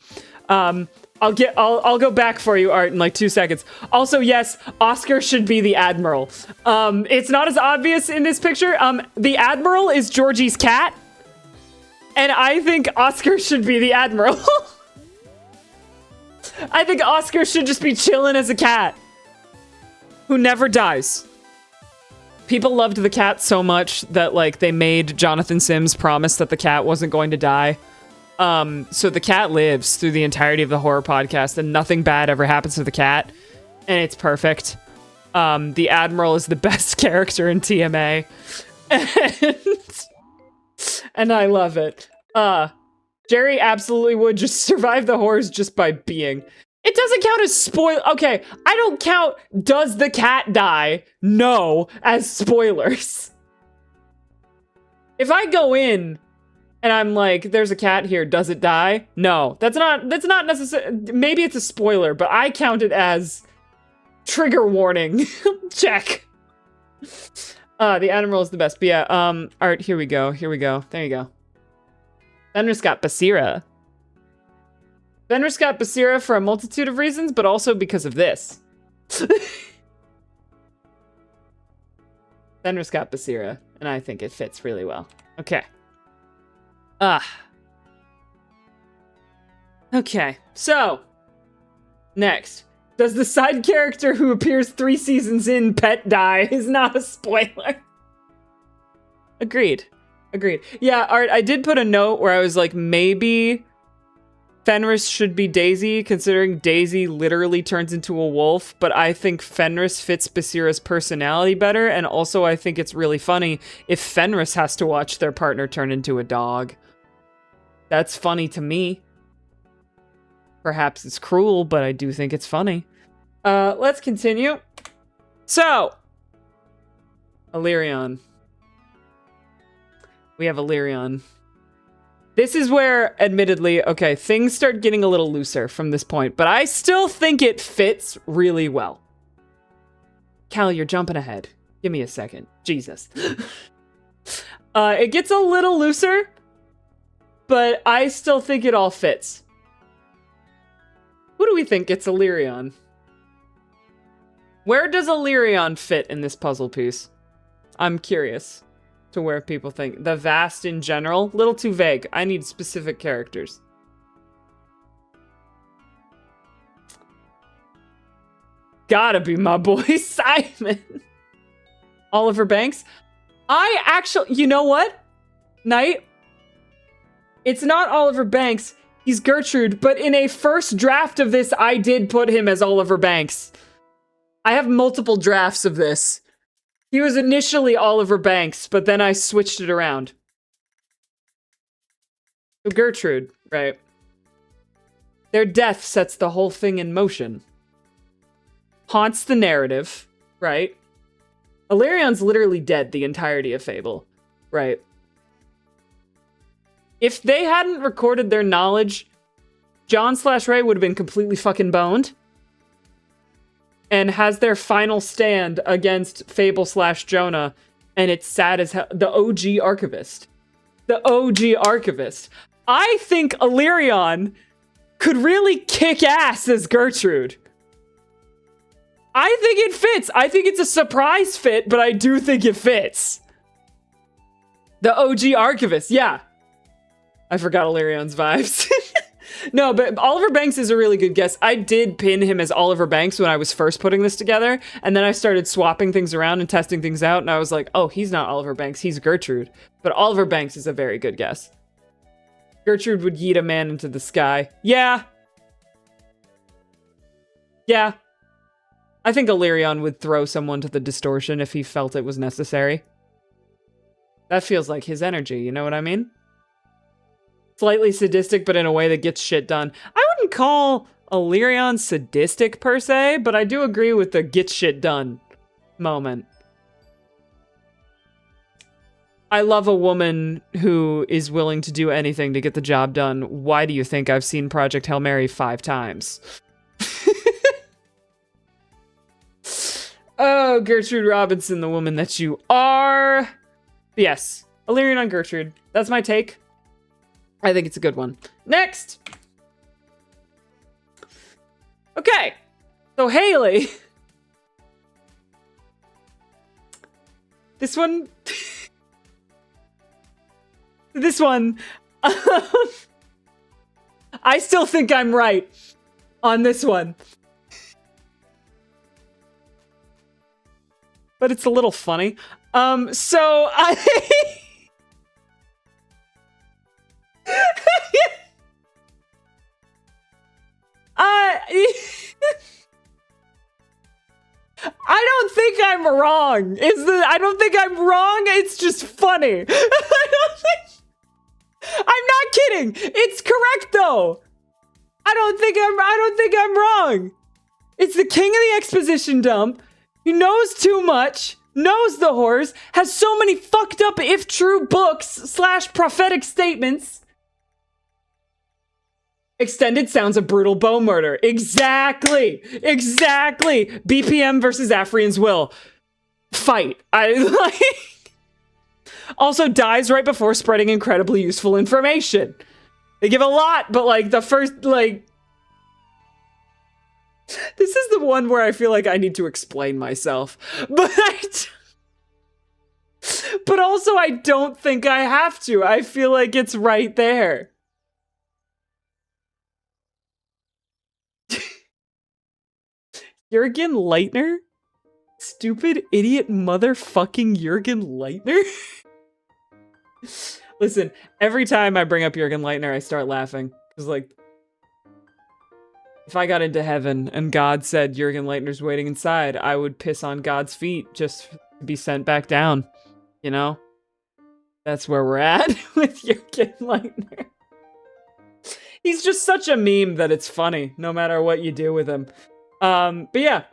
I'll go back for you, Art, in like 2 seconds. Also, yes, Oscar should be the Admiral. It's not as obvious in this picture. The Admiral is Georgie's cat. And I think Oscar should be the Admiral. I think Oscar should just be chilling as a cat. Who never dies. People loved the cat so much that, like, they made Jonathan Sims promise that the cat wasn't going to die. So the cat lives through the entirety of the horror podcast and nothing bad ever happens to the cat. And it's perfect. The Admiral is the best character in TMA. And I love it. Jerry absolutely would just survive the horrors just by being. It doesn't count as spoil. Okay, I don't count does the cat die? No, as spoilers. If I go in and I'm like, there's a cat here, does it die? No, that's not necessary. Maybe it's a spoiler, but I count it as trigger warning. Check. The Admiral is the best. But yeah, Art, here we go. There you go. Fenris got Basira. Fenris got Basira for a multitude of reasons, but also because of this. Fenris got Basira, and I think it fits really well. Okay. Okay, so. Next. Does the side character who appears 3 seasons in pet die is not a spoiler. Agreed. Yeah, Art, I did put a note where I was like, maybe Fenris should be Daisy, considering Daisy literally turns into a wolf, but I think Fenris fits Basira's personality better, and also I think it's really funny if Fenris has to watch their partner turn into a dog. That's funny to me. Perhaps it's cruel, but I do think it's funny. Let's continue. So, Illyrion. We have Illyrion. This is where, admittedly, okay, things start getting a little looser from this point, but I still think it fits really well. Cal, you're jumping ahead. Give me a second. Jesus. It gets a little looser, but I still think it all fits. Who do we think gets Illyrion? Where does Illyrion fit in this puzzle piece? I'm curious to where people think. The Vast in general? Little too vague. I need specific characters. Gotta be my boy Simon. Oliver Banks? I actually, you know what? Knight? It's not Oliver Banks. He's Gertrude, but in a first draft of this, I did put him as Oliver Banks. I have multiple drafts of this. He was initially Oliver Banks, but then I switched it around. So Gertrude, right? Their death sets the whole thing in motion. haunts the narrative, right? Illyrion's literally dead the entirety of Fable, right? If they hadn't recorded their knowledge, John/Ray would have been completely fucking boned and has their final stand against Fable/Jonah, and it's sad as hell. The OG Archivist. The OG Archivist. I think Illyrion could really kick ass as Gertrude. I think it fits. I think it's a surprise fit, but I do think it fits. The OG Archivist, yeah. I forgot Illyrion's vibes. No, but Oliver Banks is a really good guess. I did pin him as Oliver Banks when I was first putting this together, and then I started swapping things around and testing things out, and I was like, oh, he's not Oliver Banks, he's Gertrude. But Oliver Banks is a very good guess. Gertrude would yeet a man into the sky. Yeah. Yeah. I think Illyrion would throw someone to the distortion if he felt it was necessary. That feels like his energy, you know what I mean? Slightly sadistic, but in a way that gets shit done. I wouldn't call Illyrion sadistic per se, but I do agree with the get shit done moment. I love a woman who is willing to do anything to get the job done. Why do you think I've seen Project Hail Mary 5 times? Oh, Gertrude Robinson, the woman that you are. Yes, Illyrion on Gertrude. That's my take. I think it's a good one. Next. Okay. So Haley. This one. This one. I still think I'm right on this one. But it's a little funny. So I I don't think I'm wrong. I don't think I'm wrong. It's just funny. I'm not kidding. It's correct though. I don't think I'm wrong. It's the king of the exposition dump. He knows too much, knows the horrors, has so many fucked up if true books / prophetic statements. Extended sounds of brutal bow murder. Exactly. Exactly. BPM versus Afrian's will. Fight. Also dies right before spreading incredibly useful information. They give a lot, but like the first, like... This is the one where I feel like I need to explain myself. But also I don't think I have to. I feel like it's right there. Jürgen Leitner? Stupid idiot motherfucking Jürgen Leitner? Listen, every time I bring up Jürgen Leitner, I start laughing. Because, like, if I got into heaven and God said Jürgen Leitner's waiting inside, I would piss on God's feet just to be sent back down. You know? That's where we're at with Jürgen Leitner. He's just such a meme that it's funny, no matter what you do with him. But yeah,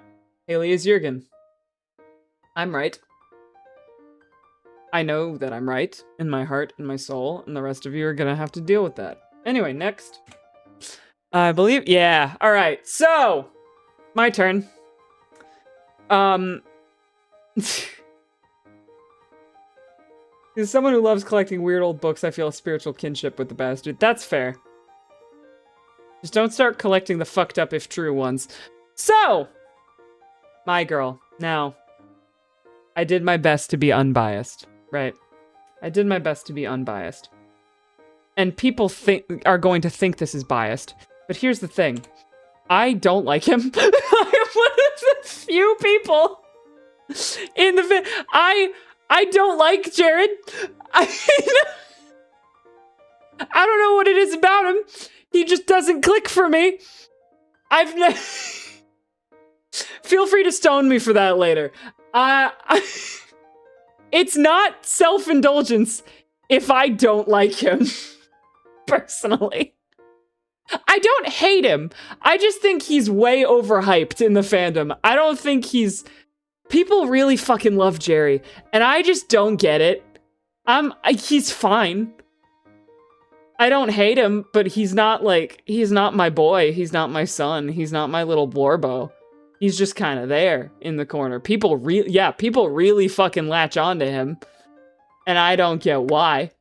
Haley is Jürgen. I'm right. I know that I'm right in my heart and my soul, and the rest of you are gonna have to deal with that. Anyway, next. I believe, yeah, alright, so, my turn. As someone who loves collecting weird old books, I feel a spiritual kinship with the bastard. That's fair. Just don't start collecting the fucked up if true ones. So, my girl. Now, I did my best to be unbiased, right? I did my best to be unbiased. And people are going to think this is biased. But here's the thing. I don't like him. I'm one of the few people in the I don't like Jared. I don't know what it is about him. He just doesn't click for me. Feel free to stone me for that later. It's not self-indulgence if I don't like him. Personally. I don't hate him. I just think he's way overhyped in the fandom. I don't think he's... People really fucking love Jerry, and I just don't get it. He's fine. I don't hate him, but he's not my boy. He's not my son. He's not my little Blorbo. He's just kind of there in the corner. People really fucking latch onto him, and I don't get why.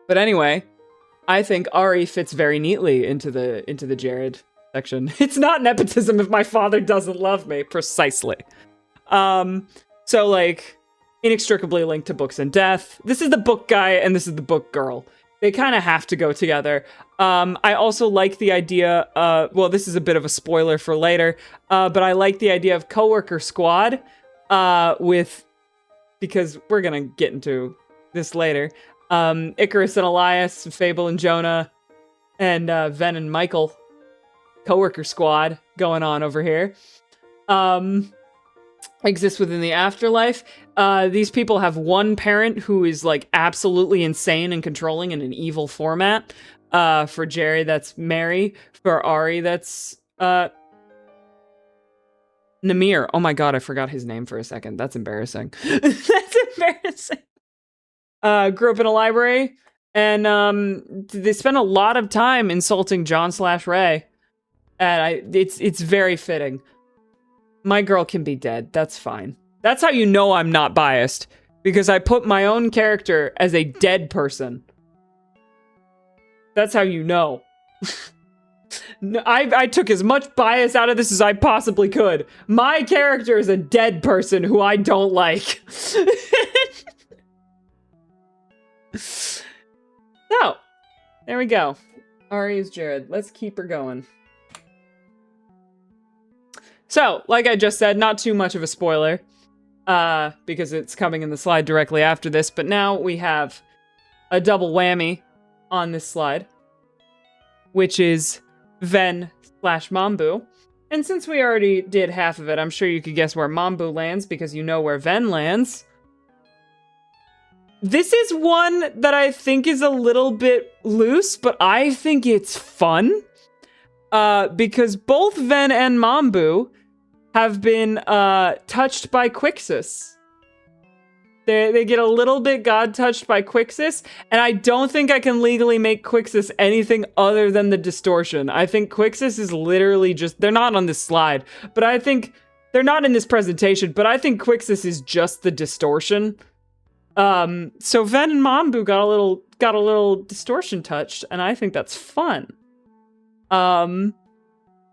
But anyway, I think Ari fits very neatly into the Jared section. It's not nepotism if my father doesn't love me, precisely. So like inextricably linked to books and death. This is the book guy and this is the book girl. They kind of have to go together. I also like the idea, well, this is a bit of a spoiler for later, but I like the idea of coworker squad because we're gonna get into this later. Icarus and Elias, Fable and Jonah, and Ven and Michael. Coworker squad going on over here. Exists within the afterlife. These people have one parent who is like absolutely insane and controlling in an evil format. For Jerry, that's Mary. For Ari, that's Namir. Oh my god, I forgot his name for a second. That's embarrassing. That's embarrassing. Grew up in a library, and they spent a lot of time insulting John/Ray. And it's very fitting. My girl can be dead. That's fine. That's how you know I'm not biased. Because I put my own character as a dead person. That's how you know. I took as much bias out of this as I possibly could. My character is a dead person who I don't like. So, there we go. Ari is Jared. Let's keep her going. So, like I just said, not too much of a spoiler, because it's coming in the slide directly after this, but now we have a double whammy on this slide, which is Ven/Mambu. And since we already did half of it, I'm sure you could guess where Mambu lands, because you know where Ven lands. This is one that I think is a little bit loose, but I think it's fun, because both Ven and Mambu have been touched by Quixis. They get a little bit god-touched by Quixis, and I don't think I can legally make Quixis anything other than the distortion. I think Quixis is literally just... They're not on this slide, but I think... They're not in this presentation, but I think Quixis is just the distortion. So Ven and Mambu got a little distortion touched, and I think that's fun.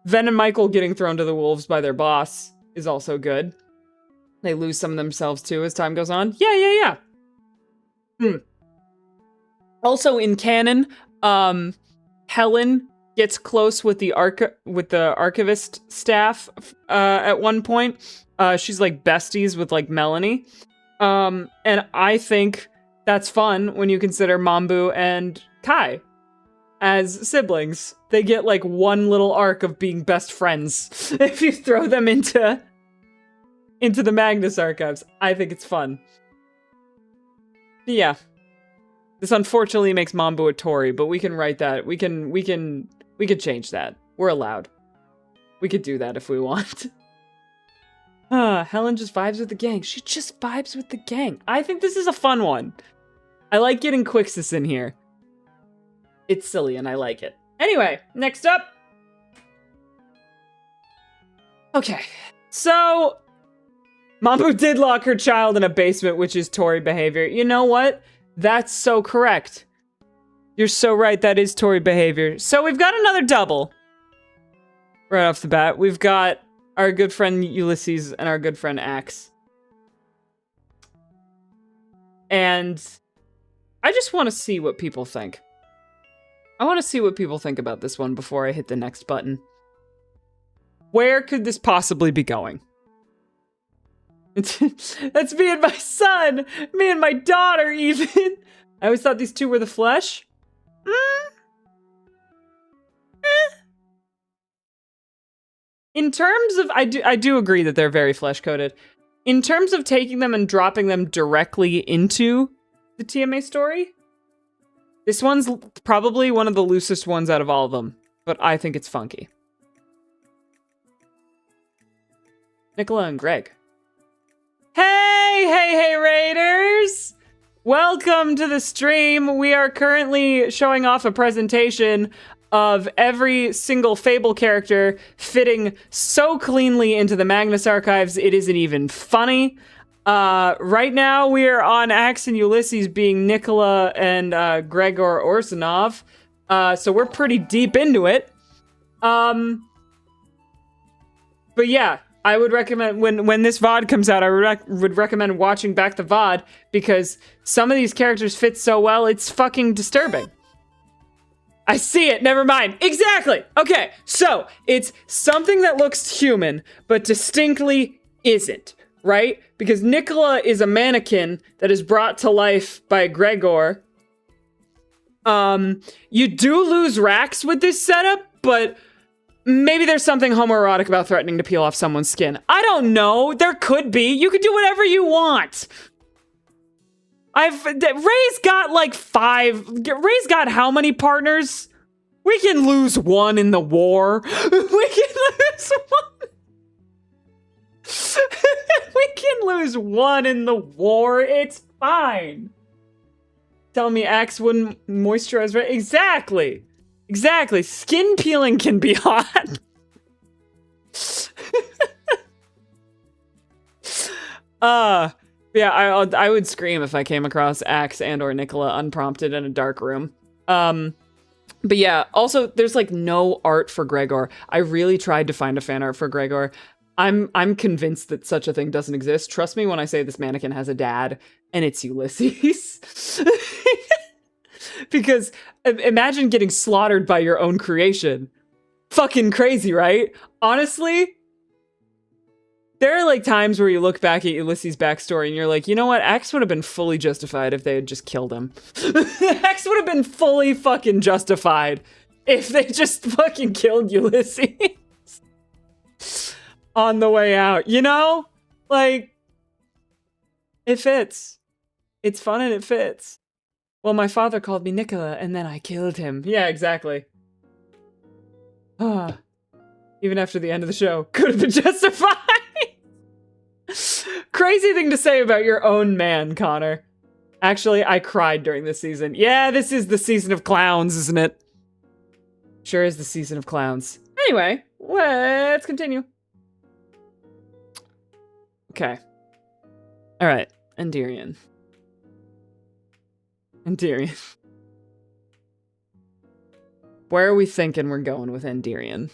Ven and Michael getting thrown to the wolves by their boss is also good. They lose some of themselves too as time goes on. Yeah. Also in canon, Helen gets close with the archivist staff at one point. She's like besties with like Melanie. And I think that's fun when you consider Mambu and Kai as siblings. They get like one little arc of being best friends if you throw them into the Magnus archives. I think it's fun. Yeah. This unfortunately makes Mambu a Tory, but we can write that. We can change that. We're allowed. We could do that if we want. Helen just vibes with the gang. She just vibes with the gang. I think this is a fun one. I like getting Quixis in here. It's silly and I like it. Anyway, next up. Okay, so Mambu did lock her child in a basement, which is Tory behavior. You know what? That's so correct. You're so right, that is Tory behavior. So we've got another double. Right off the bat, we've got our good friend Ulysses and our good friend Axe. And I just want to see what people think. I want to see what people think about this one before I hit the next button. Where could this possibly be going? That's me and my son! Me and my daughter, even! I always thought these two were the flesh. In terms of... I do agree that they're very flesh-coded. In terms of taking them and dropping them directly into the TMA story, This one's probably one of the loosest ones out of all of them, but I think it's funky. Nicola and Greg. Hey, Raiders! Welcome to the stream. We are currently showing off a presentation of every single Fable character fitting so cleanly into the Magnus archives, it isn't even funny. Right now we are on Axe and Ulysses being Nicola and Gregor Orsanov. So we're pretty deep into it. But yeah, I would recommend when this VOD comes out, I would recommend watching back the VOD because some of these characters fit so well, it's fucking disturbing. I see it, never mind. Exactly. Okay, so it's something that looks human, but distinctly isn't, right? Because Nicola is a mannequin that is brought to life by Gregor. You do lose racks with this setup, but maybe there's something homoerotic about threatening to peel off someone's skin. I don't know. There could be. You could do whatever you want. Ray's got like 5. Ray's got how many partners? We can lose one in the war. We can lose one. We can lose one in the war. It's fine. Tell me Axe wouldn't moisturize, right? Exactly. Exactly. Skin peeling can be hot. Yeah, I would scream if I came across Axe and or Nicola unprompted in a dark room. But yeah, also there's like no art for Gregor. I really tried to find a fan art for Gregor. I'm convinced that such a thing doesn't exist. Trust me when I say this mannequin has a dad, and it's Ulysses. Because imagine getting slaughtered by your own creation. Fucking crazy, right? Honestly, there are like times where you look back at Ulysses' backstory and you're like, you know what? Axe would have been fully justified if they had just killed him. Axe would have been fully fucking justified if they just fucking killed Ulysses on the way out. You know? Like, it fits. It's fun and it fits. Well, my father called me Nicola and then I killed him. Yeah, exactly. Even after the end of the show, could have been justified. Crazy thing to say about your own man, Connor. Actually, I cried during this season. Yeah, this is the season of clowns, isn't it? Sure is the season of clowns. Anyway, let's continue. Okay. All right, Endirion. Endirion. Where are we thinking we're going with Endirion?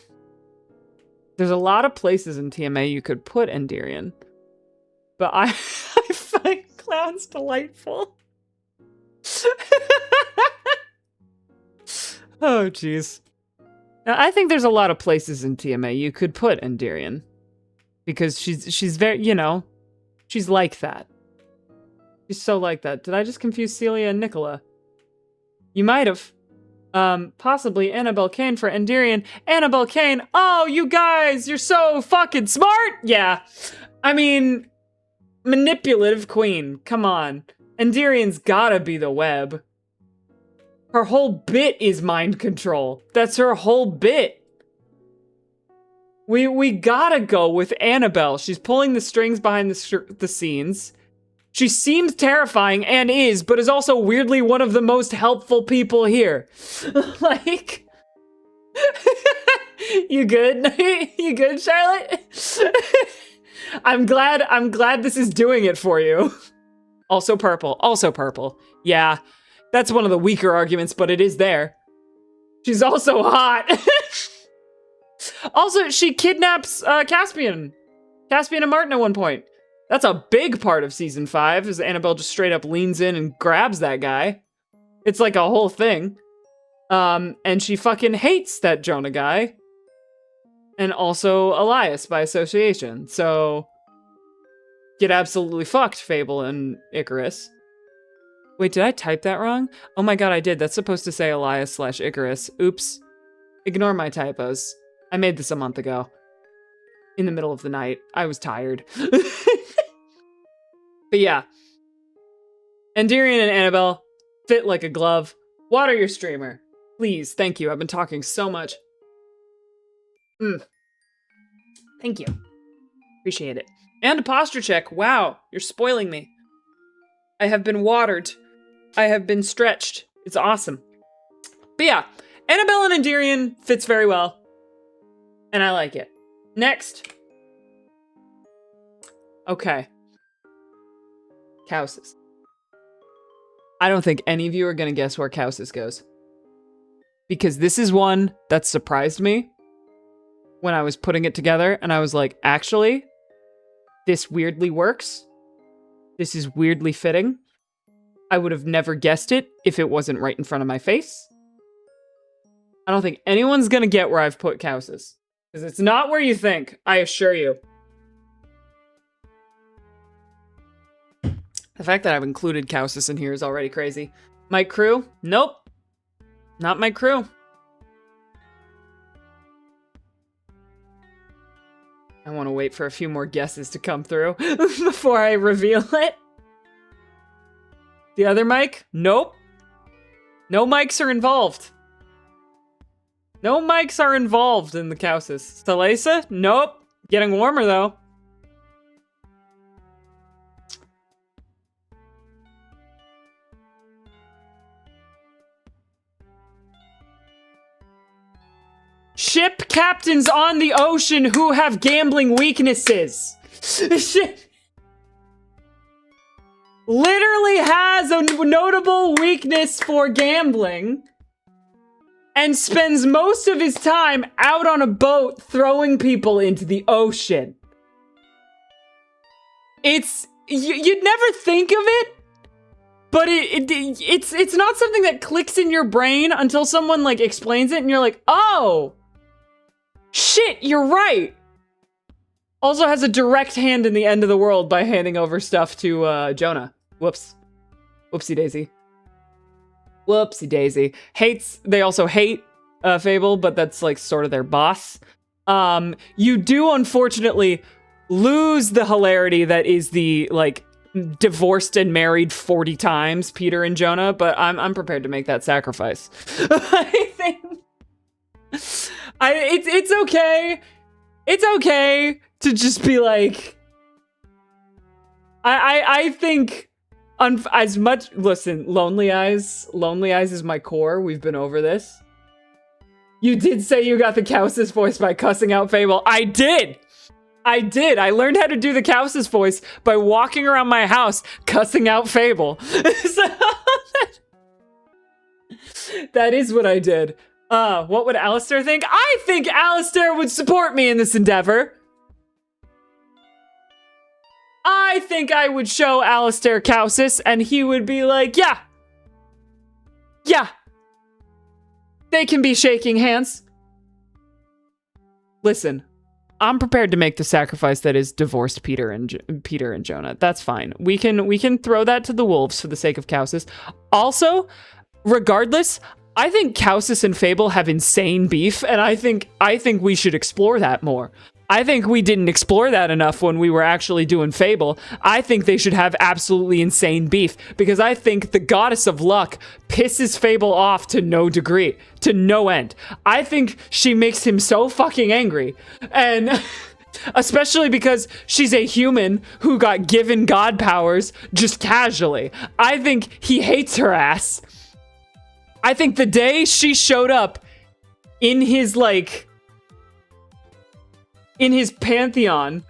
There's a lot of places in TMA you could put Endirion. But I find clowns delightful. Oh, jeez. Now, I think there's a lot of places in TMA you could put Endirion. Because she's very, you know, she's like that. She's so like that. Did I just confuse Celia and Nicola? You might have. Possibly Annabelle Kane for Endirion. Annabelle Kane, oh, you guys, you're so fucking smart! Yeah. I mean, manipulative queen, come on. Endirion's gotta be the web. Her whole bit is mind control. That's her whole bit. We gotta go with Annabelle. She's pulling the strings behind the scenes. She seems terrifying and is, but is also weirdly one of the most helpful people here. Like, you good? You good, Charlotte? I'm glad this is doing it for you. Also purple. Yeah, that's one of the weaker arguments, but it is there. She's also hot. Also, she kidnaps Caspian and Martin at one point. That's a big part of season 5, is Annabelle just straight up leans in and grabs that guy. It's like a whole thing. And she fucking hates that Jonah guy. And also Elias by association. So, get absolutely fucked, Fable and Icarus. Wait, did I type that wrong? Oh my god, I did. That's supposed to say Elias/Icarus. Oops. Ignore my typos. I made this a month ago. In the middle of the night. I was tired. But yeah. Endirion and Annabelle fit like a glove. Water your streamer. Please, thank you. I've been talking so much. Thank you. Appreciate it. And a posture check. Wow, you're spoiling me. I have been watered. I have been stretched. It's awesome. But yeah, Annabelle and Endirion fits very well. And I like it. Next. Okay. Cowsis. I don't think any of you are going to guess where Cowsis goes. Because this is one that surprised me when I was putting it together. And I was like, actually, this weirdly works. This is weirdly fitting. I would have never guessed it if it wasn't right in front of my face. I don't think anyone's going to get where I've put Cowsis. Because it's not where you think, I assure you. The fact that I've included Cowsis in here is already crazy. My crew? Nope. Not my crew. I want to wait for a few more guesses to come through before I reveal it. The other mic? Nope. No mics are involved. No mics are involved in the Cowsis. Stalesa? Nope. Getting warmer though. Ship captains on the ocean who have gambling weaknesses. Shit. Literally has a notable weakness for gambling and spends most of his time out on a boat throwing people into the ocean. You'd never think of it, but it's not something that clicks in your brain until someone like explains it and you're like, oh, shit, you're right. Also has a direct hand in the end of the world by handing over stuff to Jonah. Whoops. Whoopsie daisy. Whoopsie daisy. They also hate Fable, but that's like sort of their boss. You do unfortunately lose the hilarity that is the like divorced and married 40 times Peter and Jonah, but I'm prepared to make that sacrifice. I think it's okay. It's okay to just be like, I think as much, listen, Lonely Eyes is my core. We've been over this. You did say you got the Cowsis voice by cussing out Fable. I did. I learned how to do the Cowsis voice by walking around my house cussing out Fable. So, that is what I did. What would Alistair think? I think Alistair would support me in this endeavor. I think I would show Alistair Cowsis and he would be like, yeah. They can be shaking hands. Listen, I'm prepared to make the sacrifice that is divorced Peter and Jonah. That's fine. We can throw that to the wolves for the sake of Cowsis. Also, regardless, I think Cowsis and Fable have insane beef, and I think we should explore that more. I think we didn't explore that enough when we were actually doing Fable. I think they should have absolutely insane beef, because I think the goddess of luck pisses Fable off to no degree, to no end. I think she makes him so fucking angry, and especially because she's a human who got given god powers just casually. I think he hates her ass. I think the day she showed up in his pantheon,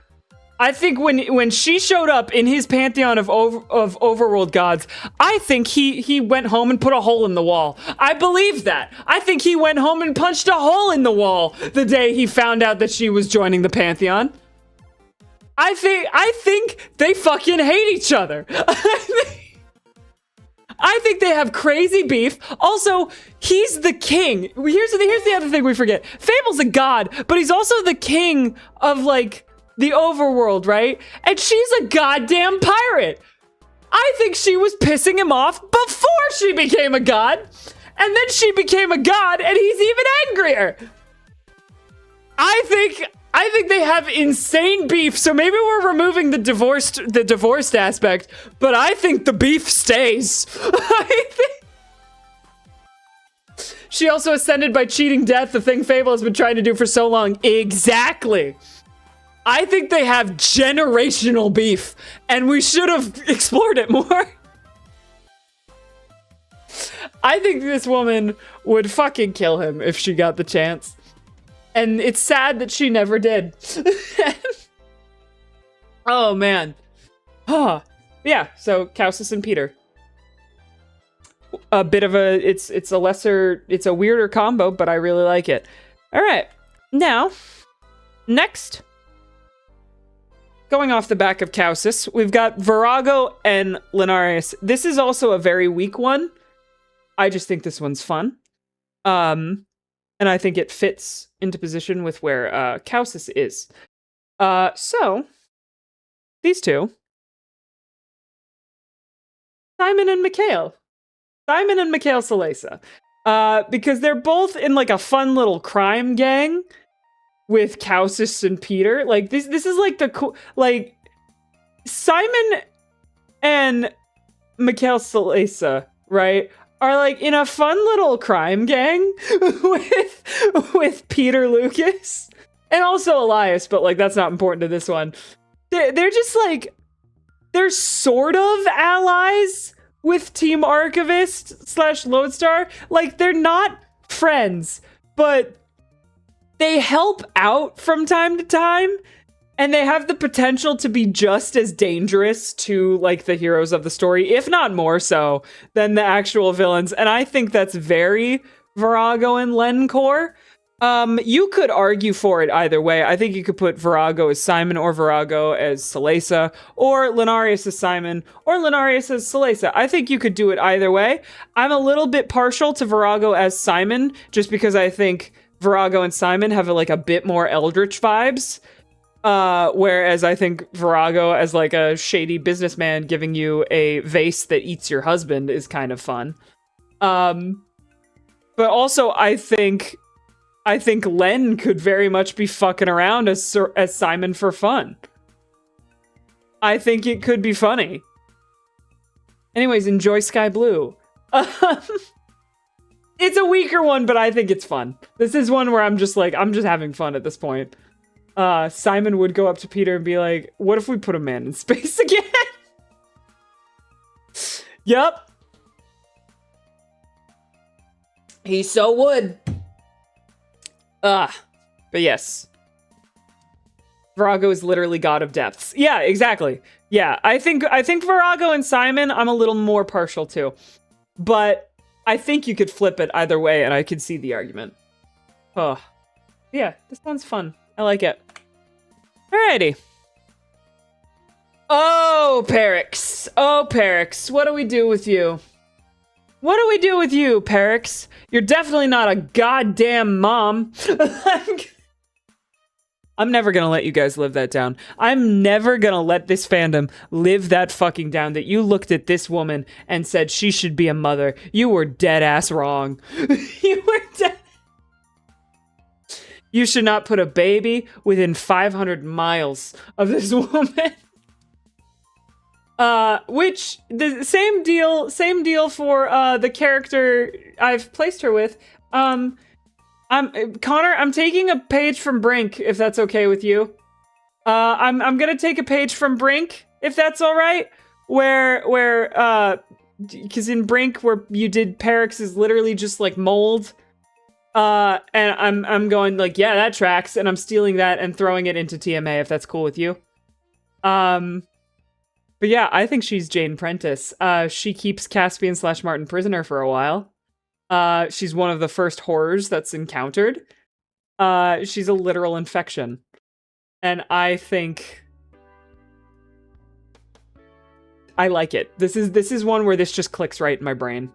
I think when she showed up in his pantheon of overworld gods, I think he went home and put a hole in the wall. I believe that. I think he went home and punched a hole in the wall the day he found out that she was joining the pantheon. I think they fucking hate each other. I think they have crazy beef. Also, he's the king. Here's the other thing we forget. Fable's a god, but he's also the king of, like, the overworld, right? And she's a goddamn pirate. I think she was pissing him off before she became a god. And then she became a god, and he's even angrier. I think they have insane beef, so maybe we're removing the divorced aspect, but I think the beef stays. She also ascended by cheating death, the thing Fable has been trying to do for so long. Exactly. I think they have generational beef, and we should have explored it more. I think this woman would fucking kill him if she got the chance. And it's sad that she never did. Oh, man. Huh. Yeah, so Kausis and Peter. A bit of a, it's a weirder combo, but I really like it. All right. Now, next. Going off the back of Kausis, we've got Virago and Linarius. This is also a very weak one. I just think this one's fun. And I think it fits into position with where Kausis is. So, these two. Simon and Mikhail. Simon and Mikhail Salesa. Because they're both in like a fun little crime gang with Kausis and Peter. Like this is like the cool, like Simon and Mikhail Salesa, right? Are like in a fun little crime gang with Peter Lucas and also Elias, but like that's not important to this one. They're just like, they're sort of allies with Team Archivist / Lodestar. Like they're not friends, but they help out from time to time, and they have the potential to be just as dangerous to like the heroes of the story, if not more so than the actual villains. And I think that's very Virago and Lencore. You could argue for it either way. I think you could put Virago as Simon or Virago as Salesa, or Linarius as Simon or Linarius as Salesa. I think you could do it either way. I'm a little bit partial to Virago as Simon, just because I think Virago and Simon have like a bit more Eldritch vibes. Whereas I think Virago as like a shady businessman giving you a vase that eats your husband is kind of fun. But also I think Len could very much be fucking around as Simon for fun. I think it could be funny. Anyways, enjoy Sky Blue. It's a weaker one, but I think it's fun. This is one where I'm just having fun at this point. Simon would go up to Peter and be like, what if we put a man in space again? Yup. He so would. But yes. Virago is literally God of Depths. Yeah, exactly. Yeah, I think Virago and Simon I'm a little more partial to. But I think you could flip it either way, and I could see the argument. Oh. Yeah, this one's fun. I like it. Alrighty. Oh, Perix. Oh, Perix. What do we do with you? What do we do with you, Perix? You're definitely not a goddamn mom. I'm never gonna let you guys live that down. I'm never gonna let this fandom live that fucking down, that you looked at this woman and said she should be a mother. You were dead ass wrong. You were dead. You should not put a baby within 500 miles of this woman. Which, the same deal for, the character I've placed her with. Connor, I'm taking a page from Brink, if that's okay with you. I'm gonna take a page from Brink, if that's alright. Because in Brink, where you did Perix is literally just like mold. And I'm going like, yeah, that tracks, and I'm stealing that and throwing it into TMA, if that's cool with you. But yeah, I think she's Jane Prentice. She keeps Caspian / Martin prisoner for a while. She's one of the first horrors that's encountered. She's a literal infection. And I think I like it. This is one where this just clicks right in my brain.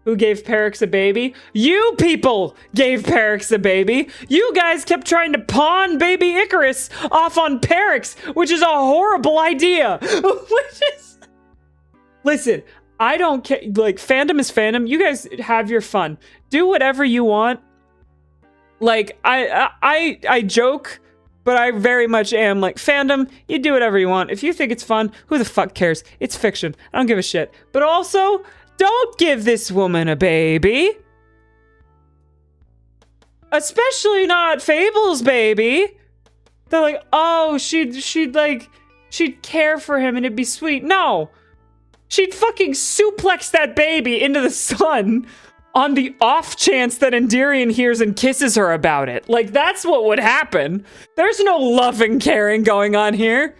Who gave Perix a baby? You people gave Perix a baby. You guys kept trying to pawn baby Icarus off on Perix, which is a horrible idea. Listen, I don't care. Like, fandom is fandom. You guys have your fun. Do whatever you want. Like, I joke, but I very much am like, fandom, you do whatever you want. If you think it's fun, who the fuck cares? It's fiction. I don't give a shit. But also, Don't give this woman a baby. Especially not Fable's baby. They're like, oh, she'd care for him and it'd be sweet. No. She'd fucking suplex that baby into the sun on the off chance that Endirion hears and kisses her about it. Like, that's what would happen. There's no loving caring going on here.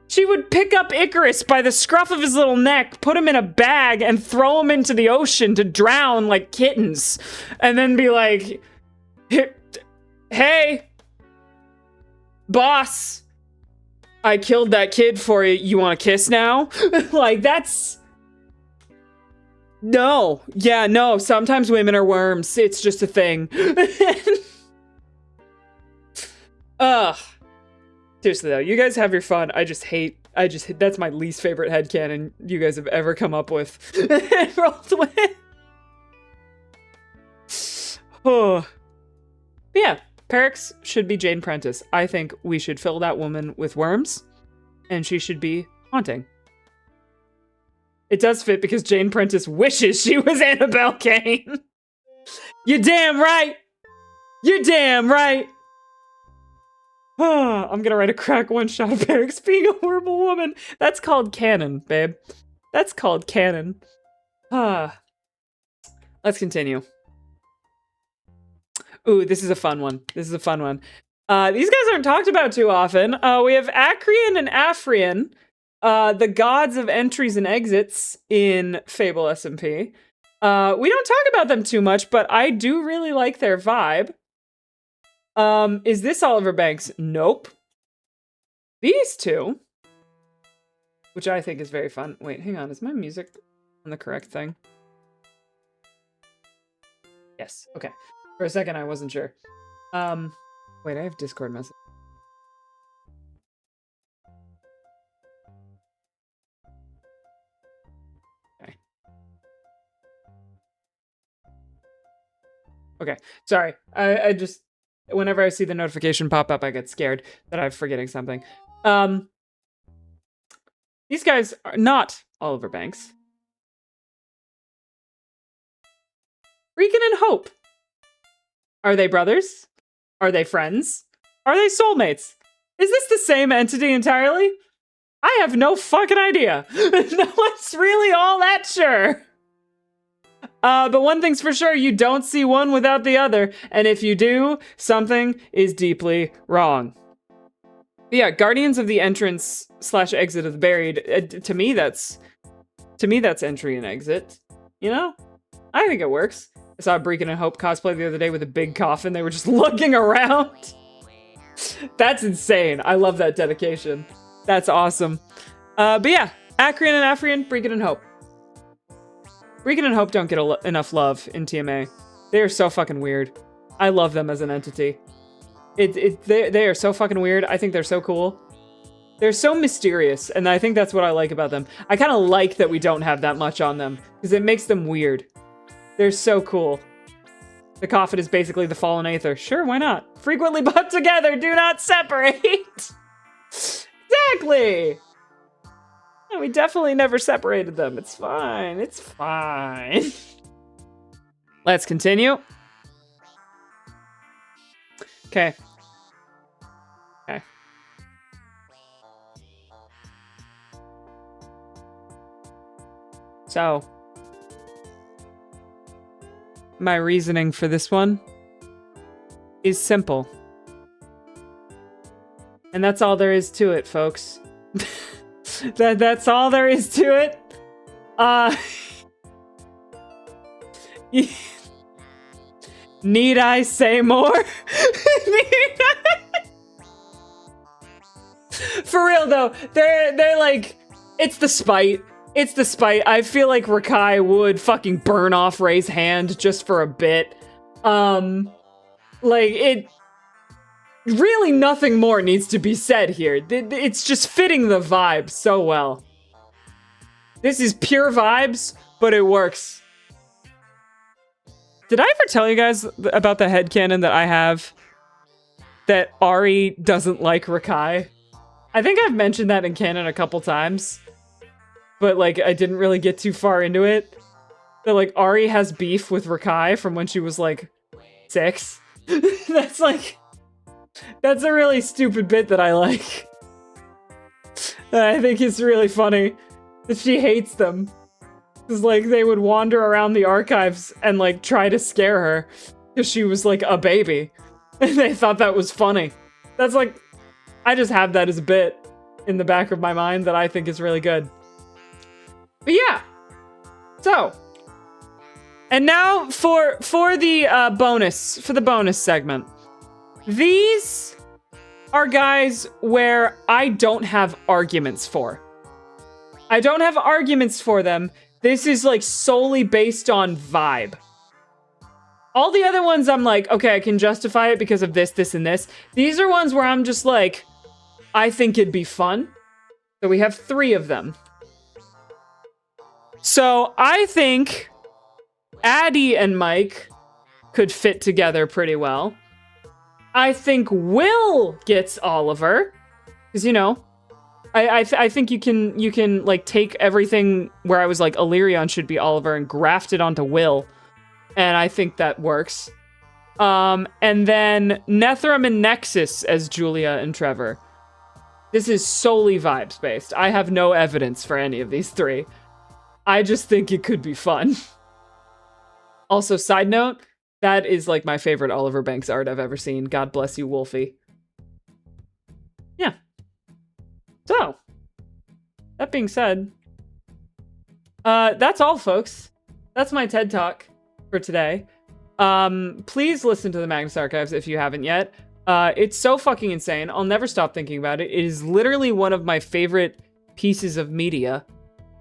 She would pick up Icarus by the scruff of his little neck, put him in a bag, and throw him into the ocean to drown like kittens. And then be like, hey, boss, I killed that kid for you. You want a kiss now? Like, that's... No. Yeah, no. Sometimes women are worms. It's just a thing. Ugh. Seriously, though, you guys have your fun. I just hate, that's my least favorite headcanon you guys have ever come up with. Rolled with. Oh. But yeah, Perix should be Jane Prentice. I think we should fill that woman with worms, and she should be haunting. It does fit because Jane Prentice wishes she was Annabelle Kane. You're damn right. You're damn right. I'm gonna write a crack one-shot of Perix being a horrible woman. That's called canon, babe. That's called canon. Let's continue. Ooh, this is a fun one. This is a fun one. These guys aren't talked about too often. We have Acrian and Afrian, the gods of entries and exits in Fable SMP. We don't talk about them too much, but I do really like their vibe. Is this Oliver Banks? Nope. These two, which I think is very fun. Wait, hang on. Is my music on the correct thing? Yes. Okay. For a second, I wasn't sure. Wait, I have Discord message. Okay. Okay. Sorry. I just... Whenever I see the notification pop up, I get scared that I'm forgetting something. These guys are not Oliver Banks. Regan and Hope. Are they brothers? Are they friends? Are they soulmates? Is this the same entity entirely? I have no fucking idea. No one's really all that sure. But one thing's for sure, you don't see one without the other, and if you do, something is deeply wrong. But yeah, Guardians of the Entrance / Exit of the Buried, to me that's entry and exit, you know? I think it works. I saw Breakin' and Hope cosplay the other day with a big coffin, they were just looking around. That's insane, I love that dedication. That's awesome. But yeah, Acrian and Afrian, Breakin' and Hope. Regan and Hope don't get enough love in TMA. They are so fucking weird. I love them as an entity. They are so fucking weird. I think they're so cool. They're so mysterious, and I think that's what I like about them. I kind of like that we don't have that much on them, because it makes them weird. They're so cool. The coffin is basically the fallen aether. Sure, why not? Frequently brought together, do not separate! Exactly! Yeah, we definitely never separated them. It's fine. It's fine. Let's continue. Okay. Okay. So, my reasoning for this one is simple. And that's all there is to it, folks. That's all there is to it. Need I say more? For real though, they're like, it's the spite. It's the spite. I feel like Rakai would fucking burn off Ray's hand just for a bit. Like it. Really nothing more needs to be said here. It's just fitting the vibe so well. This is pure vibes, but it works. Did I ever tell you guys about the headcanon that I have? That Ari doesn't like Rakai? I think I've mentioned that in canon a couple times. but like I didn't really get too far into it. That like Ari has beef with Rakai from when she was like 6. That's a really stupid bit that I like. I think it's really funny that she hates them. Because like they would wander around the archives and like try to scare her because she was like a baby. And they thought that was funny. That's like, I just have that as a bit in the back of my mind that I think is really good. But yeah. So. And now for the bonus segment. These are guys where I don't have arguments for. I don't have arguments for them. This is like solely based on vibe. All the other ones I'm like, okay, I can justify it because of this, this, and this. These are ones where I'm just like, I think it'd be fun. So we have 3 of them. So I think Addie and Mike could fit together pretty well. I think Will gets Oliver. Because, you know, I think you can like take everything where I was like Illyrion should be Oliver and graft it onto Will. And I think that works. And then Nethram and Nexus as Julia and Trevor. This is solely vibes based. I have no evidence for any of these 3. I just think it could be fun. Also, side note, that is like my favorite Oliver Banks art I've ever seen. God bless you, Wolfie. Yeah. So, that being said, that's all, folks. That's my TED Talk for today. Please listen to the Magnus Archives if you haven't yet. It's so fucking insane. I'll never stop thinking about it. It is literally one of my favorite pieces of media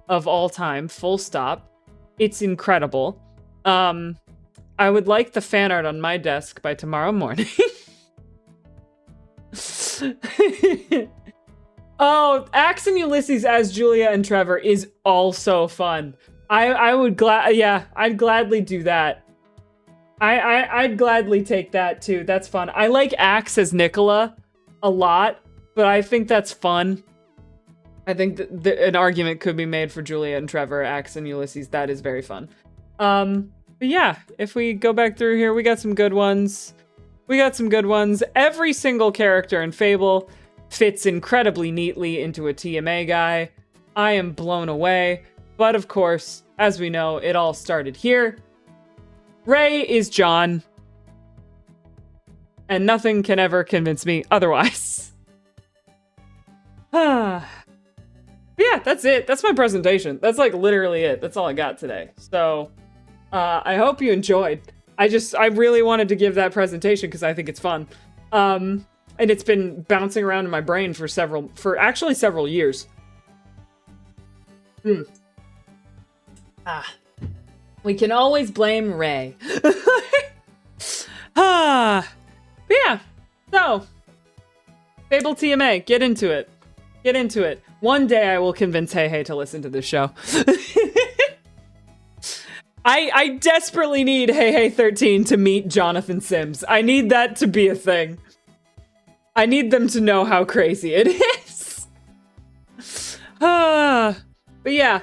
of all time, full stop. It's incredible. I would like the fan art on my desk by tomorrow morning. Oh, Axe and Ulysses as Julia and Trevor is also fun. I'd gladly do that. I'd gladly take that too. That's fun. I like Axe as Nicola a lot, but I think that's fun. I think an argument could be made for Julia and Trevor, Axe and Ulysses. That is very fun. But yeah, if we go back through here, we got some good ones. Every single character in Fable fits incredibly neatly into a TMA guy. I am blown away. But of course, as we know, it all started here. Ray is John. And nothing can ever convince me otherwise. Yeah, that's it. That's my presentation. That's like literally it. That's all I got today. So, I hope you enjoyed. I really wanted to give that presentation because I think it's fun. And it's been bouncing around in my brain for actually several years. We can always blame Ray. But yeah, so Fable TMA, get into it. One day I will convince Hey Hey to listen to this show. I desperately need Hey Hey 13 to meet Jonathan Sims. I need that to be a thing. I need them to know how crazy it is. But yeah.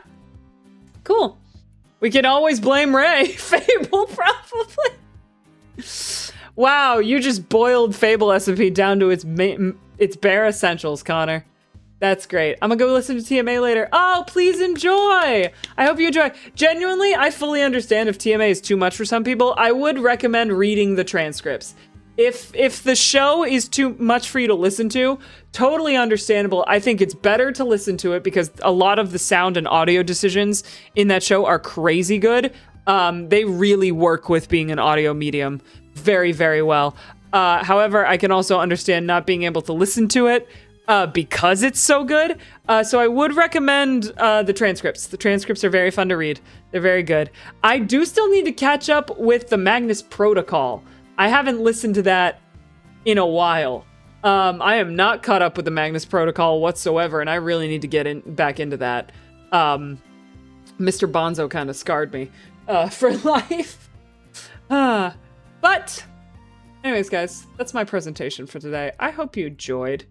Cool. We can always blame Ray. Fable, probably. Wow, you just boiled Fable SMP down to its bare essentials, Connor. That's great. I'm gonna go listen to TMA later. Oh, please enjoy! I hope you enjoy. Genuinely, I fully understand if TMA is too much for some people. I would recommend reading the transcripts. If the show is too much for you to listen to, totally understandable. I think it's better to listen to it because a lot of the sound and audio decisions in that show are crazy good. They really work with being an audio medium very, very well. However, I can also understand not being able to listen to it because it's so good. So I would recommend the transcripts. The transcripts are very fun to read. They're very good. I do still need to catch up with the Magnus Protocol. I haven't listened to that in a while. I am not caught up with the Magnus Protocol whatsoever, and I really need to get back into that. Mr. Bonzo kind of scarred me for life. But anyways, guys, that's my presentation for today. I hope you enjoyed.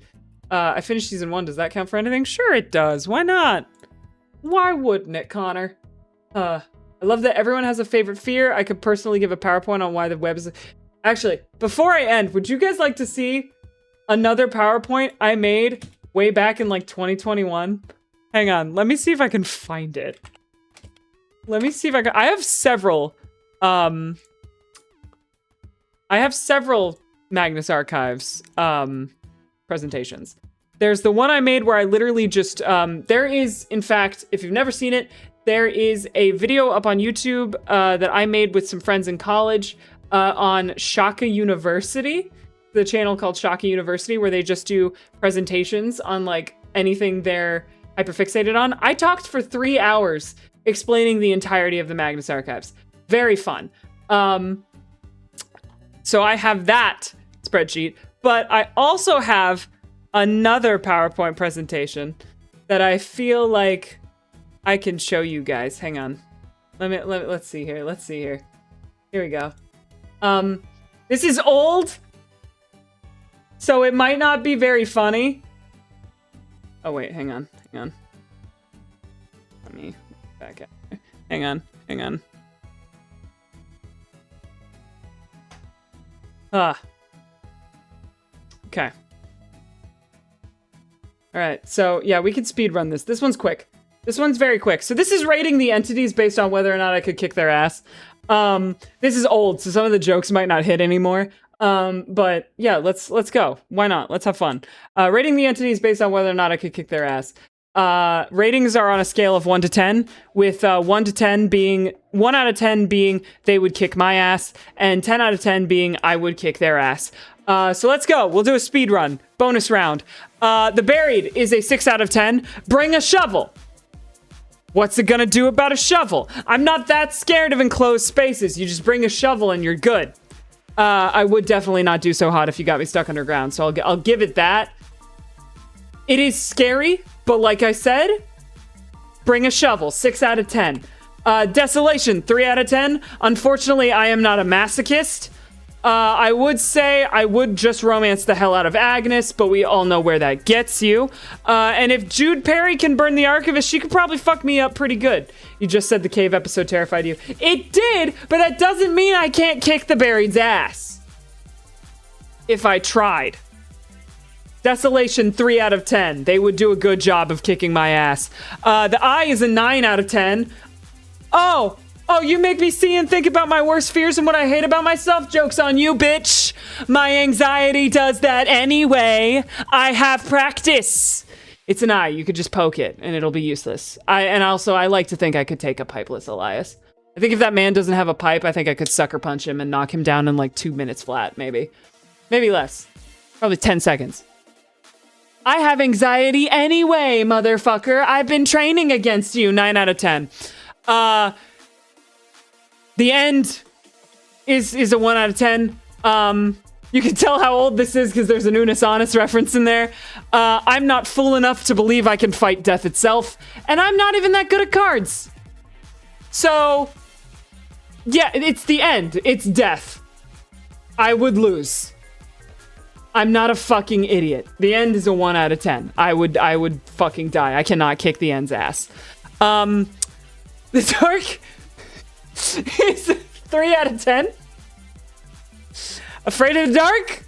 I finished season 1. Does that count for anything? Sure it does. Why not? Why wouldn't it, Connor? I love that everyone has a favorite fear. I could personally give a PowerPoint on why the web is... Actually, before I end, would you guys like to see another PowerPoint I made way back in like 2021? Hang on, let me see if I can find it. Let me see if I can... I have several Magnus Archives presentations. There's the one I made where I literally just... there is, in fact, if you've never seen it, there is a video up on YouTube that I made with some friends in college on Shaka University, the channel called Shaka University, where they just do presentations on like anything they're hyperfixated on. I talked for 3 hours explaining the entirety of the Magnus Archives. Very fun. So I have that spreadsheet, but I also have another PowerPoint presentation that I feel like I can show you guys. Hang on. Let's see here. Let's see here. Here we go. This is old, so it might not be very funny. Oh wait, hang on. Let me back up. Hang on. Okay. All right, so yeah, we can speed run this. This one's quick. This one's very quick. So this is rating the entities based on whether or not I could kick their ass. This is old, so some of the jokes might not hit anymore. But yeah, let's go. Why not? Let's have fun. Rating the entities based on whether or not I could kick their ass. Ratings are on a scale of 1 to 10, with 1 to 10 being 1 out of 10 being they would kick my ass, and 10 out of 10 being I would kick their ass. So let's go. We'll do a speed run. Bonus round. The buried is a 6 out of 10. Bring a shovel. What's it gonna do about a shovel? I'm not that scared of enclosed spaces. You just bring a shovel and you're good. I would definitely not do so hot if you got me stuck underground, so I'll give it that. It is scary, but like I said, bring a shovel, 6 out of 10. Desolation, 3 out of 10. Unfortunately, I am not a masochist. I would say I would just romance the hell out of Agnes, but we all know where that gets you. And if Jude Perry can burn the Archivist, she could probably fuck me up pretty good. You just said the cave episode terrified you. It did, but that doesn't mean I can't kick the buried's ass. If I tried. Desolation, 3 out of 10. They would do a good job of kicking my ass. The Eye is a 9 out of 10. Oh, you make me see and think about my worst fears and what I hate about myself? Joke's on you, bitch. My anxiety does that anyway. I have practice. It's an eye. You could just poke it and it'll be useless. I like to think I could take a pipeless Elias. I think if that man doesn't have a pipe, I think I could sucker punch him and knock him down in like 2 minutes flat, maybe. Maybe less. Probably 10 seconds. I have anxiety anyway, motherfucker. I've been training against you. 9 out of 10. The end is a 1 out of 10. You can tell how old this is because there's an Unis Honest reference in there. I'm not fool enough to believe I can fight death itself, and I'm not even that good at cards. So, yeah, it's the end. It's death. I would lose. I'm not a fucking idiot. The end is a 1 out of 10. I would fucking die. I cannot kick the end's ass. The dark is 3 out of 10. Afraid of the dark?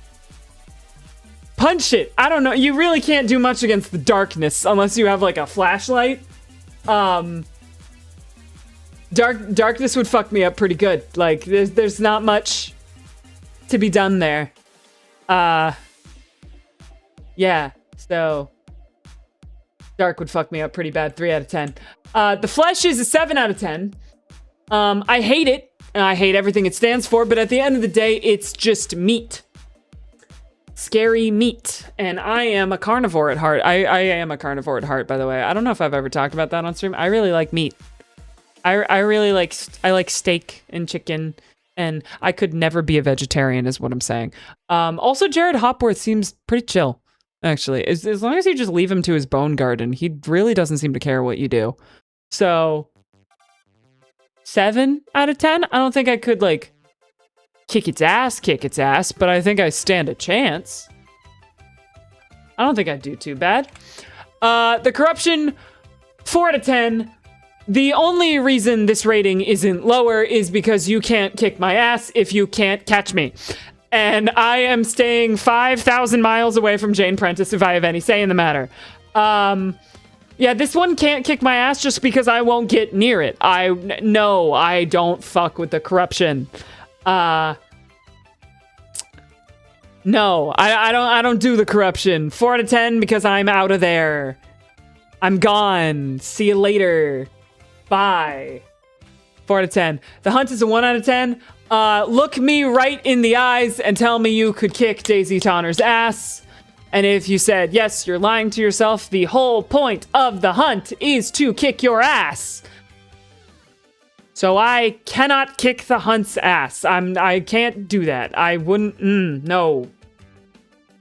Punch it. I don't know. You really can't do much against the darkness unless you have like a flashlight. Darkness would fuck me up pretty good. Like there's not much to be done there. Yeah. So dark would fuck me up pretty bad. 3 out of 10. The flesh is a 7 out of 10. I hate it. And I hate everything it stands for, but at the end of the day, it's just meat. Scary meat. And I am a carnivore at heart. I am a carnivore at heart, by the way. I don't know if I've ever talked about that on stream. I really like meat. I really like steak and chicken, and I could never be a vegetarian is what I'm saying. Also, Jared Hopworth seems pretty chill, actually. As long as you just leave him to his bone garden, he really doesn't seem to care what you do. So 7 out of 10? I don't think I could, like, kick its ass, but I think I stand a chance. I don't think I'd do too bad. The corruption, 4 out of 10. The only reason this rating isn't lower is because you can't kick my ass if you can't catch me. And I am staying 5,000 miles away from Jane Prentice if I have any say in the matter. Yeah, this one can't kick my ass just because I won't get near it. No, I don't fuck with the corruption. No, I don't do the corruption. 4 out of 10 because I'm out of there. I'm gone. See you later. Bye. 4 out of 10. The hunt is a 1 out of 10. Look me right in the eyes and tell me you could kick Daisy Tonner's ass. And if you said, yes, you're lying to yourself. The whole point of the hunt is to kick your ass. So I cannot kick the hunt's ass. I can't do that. I wouldn't, no.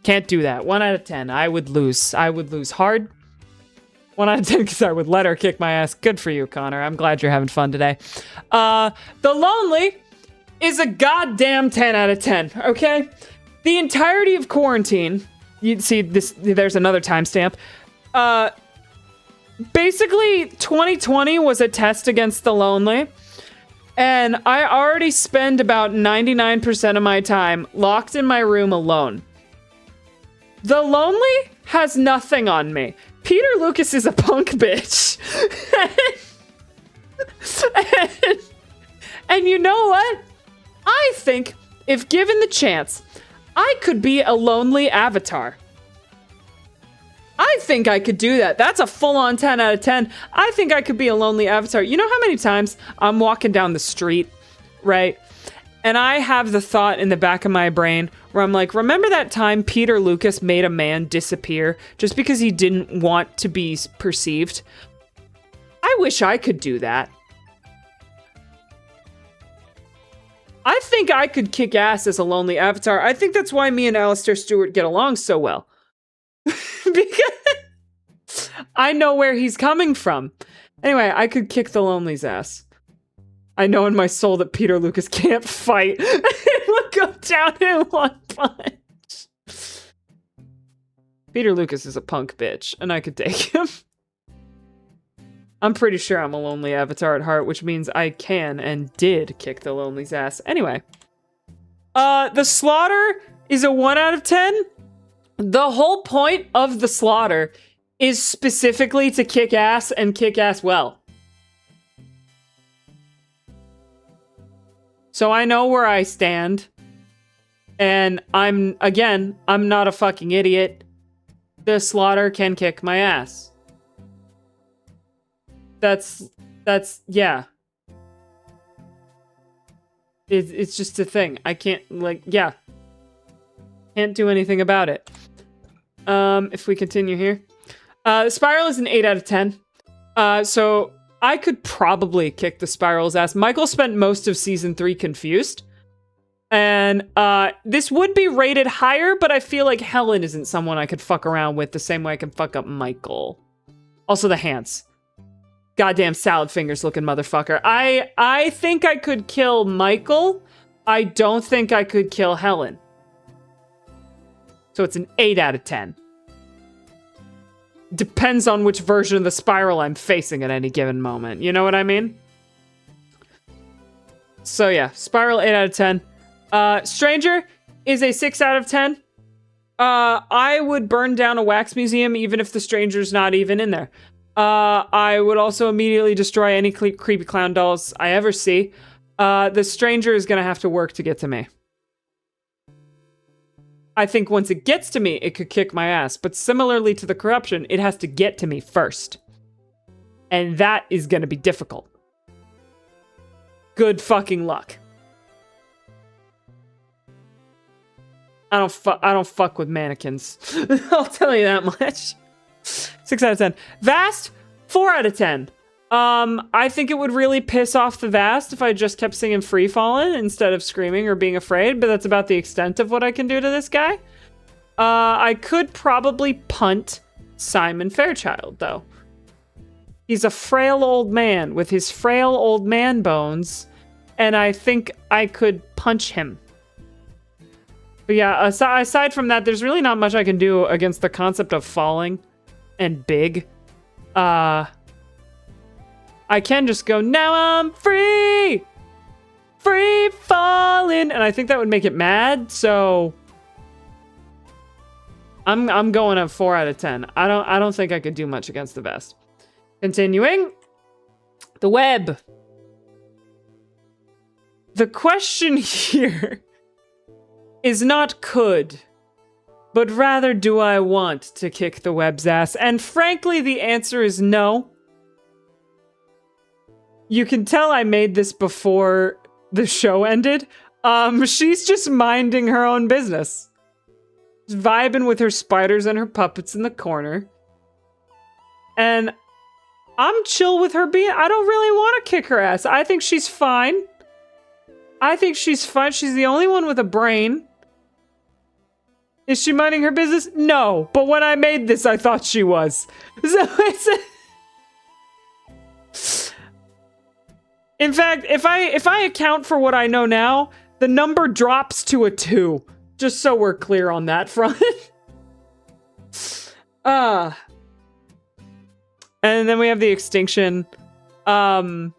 Can't do that. 1 out of 10. I would lose. I would lose hard. 1 out of 10 because I would let her kick my ass. Good for you, Connor. I'm glad you're having fun today. The Lonely is a goddamn 10 out of 10, okay? The entirety of quarantine, you'd see this, there's another timestamp. Basically, 2020 was a test against The Lonely, and I already spend about 99% of my time locked in my room alone. The Lonely has nothing on me. Peter Lucas is a punk bitch. and you know what? I think if given the chance, I could be a lonely avatar. I think I could do that. That's a full-on 10 out of 10. I think I could be a lonely avatar. You know how many times I'm walking down the street, right? And I have the thought in the back of my brain where I'm like, remember that time Peter Lucas made a man disappear just because he didn't want to be perceived? I wish I could do that. I think I could kick ass as a lonely avatar. I think that's why me and Alistair Stewart get along so well. Because I know where he's coming from. Anyway, I could kick the Lonely's ass. I know in my soul that Peter Lucas can't fight. It would go down in one punch. Peter Lucas is a punk bitch, and I could take him. I'm pretty sure I'm a lonely avatar at heart, which means I can and did kick the Lonely's ass. Anyway. The slaughter is a 1 out of 10. The whole point of the slaughter is specifically to kick ass and kick ass well. So I know where I stand. And I'm not a fucking idiot. The slaughter can kick my ass. That's, yeah. It's just a thing. I can't, yeah. Can't do anything about it. If we continue here. The Spiral is an 8 out of 10. So I could probably kick the Spiral's ass. Michael spent most of season 3 confused. And this would be rated higher, but I feel like Helen isn't someone I could fuck around with the same way I can fuck up Michael. Also the hands. Goddamn salad fingers looking motherfucker. I think I could kill Michael. I don't think I could kill Helen. So it's an 8 out of 10. Depends on which version of the Spiral I'm facing at any given moment. You know what I mean? So yeah, Spiral 8 out of 10. Stranger is a 6 out of 10. I would burn down a wax museum even if the stranger's not even in there. I would also immediately destroy any creepy clown dolls I ever see. The stranger is gonna have to work to get to me. I think once it gets to me, it could kick my ass. But similarly to the corruption, it has to get to me first. And that is gonna be difficult. Good fucking luck. I don't fuck with mannequins. I'll tell you that much. 6 out of 10. Vast, 4 out of 10. I think it would really piss off the Vast if I just kept singing Free Fallin' instead of screaming or being afraid, but that's about the extent of what I can do to this guy. I could probably punt Simon Fairchild, though. He's a frail old man with his frail old man bones, and I think I could punch him. But yeah, aside from that, there's really not much I can do against the concept of falling and big. I can just go, now I'm free! Free falling! And I think that would make it mad, so I'm going a 4 out of 10. I don't think I could do much against the best. Continuing. The web. The question here is not could, but rather do I want to kick the web's ass? And frankly, the answer is no. You can tell I made this before the show ended. She's just minding her own business. Just vibing with her spiders and her puppets in the corner. And I'm chill with her being, I don't really want to kick her ass. I think she's fine. I think she's fine. She's the only one with a brain. Is she minding her business? No. But when I made this, I thought she was. So it's... In fact, if I account for what I know now, the number drops to a 2. Just so we're clear on that front. And then we have the extinction. Again,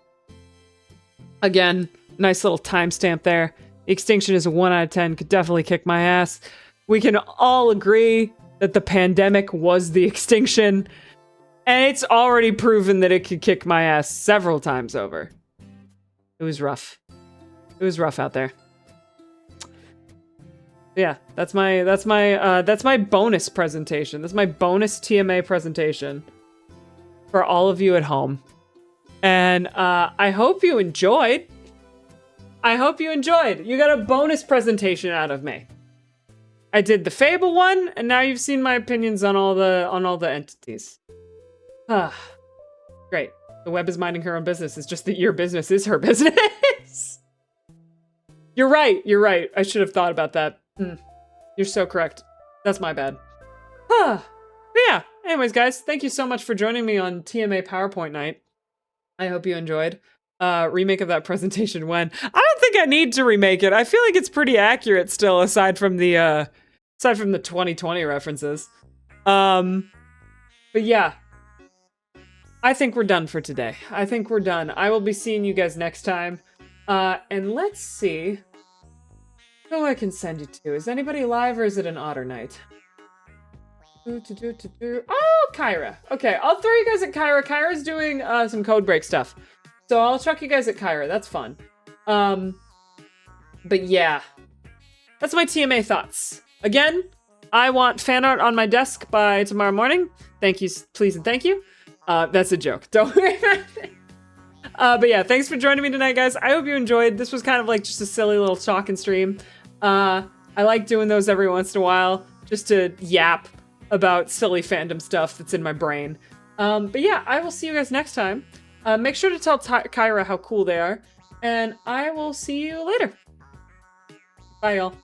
nice little timestamp there. The extinction is a 1 out of 10. Could definitely kick my ass. We can all agree that the pandemic was the extinction. And it's already proven that it could kick my ass several times over. It was rough. It was rough out there. Yeah, that's my bonus presentation. That's my bonus TMA presentation for all of you at home. And I hope you enjoyed. I hope you enjoyed. You got a bonus presentation out of me. I did the Fable one, and now you've seen my opinions on all the entities. Great. The web is minding her own business. It's just that your business is her business. You're right. You're right. I should have thought about that. You're so correct. That's my bad. But yeah. Anyways, guys, thank you so much for joining me on TMA PowerPoint night. I hope you enjoyed. Remake of that presentation when? I don't think I need to remake it. I feel like it's pretty accurate still, aside from the 2020 references. But yeah. I think we're done for today. I think we're done. I will be seeing you guys next time. And let's see who I can send you to. Is anybody live or is it an otter night? Oh, Kyra. Okay, I'll throw you guys at Kyra. Kyra's doing some code break stuff. So I'll chuck you guys at Kyra. That's fun. But yeah. That's my TMA thoughts. Again, I want fan art on my desk by tomorrow morning. Thank you, please and thank you. That's a joke. Don't worry about it. But yeah, thanks for joining me tonight, guys. I hope you enjoyed. This was kind of like just a silly little talking stream. I like doing those every once in a while, just to yap about silly fandom stuff that's in my brain. But yeah, I will see you guys next time. Make sure to tell Kyra how cool they are, and I will see you later. Bye, y'all.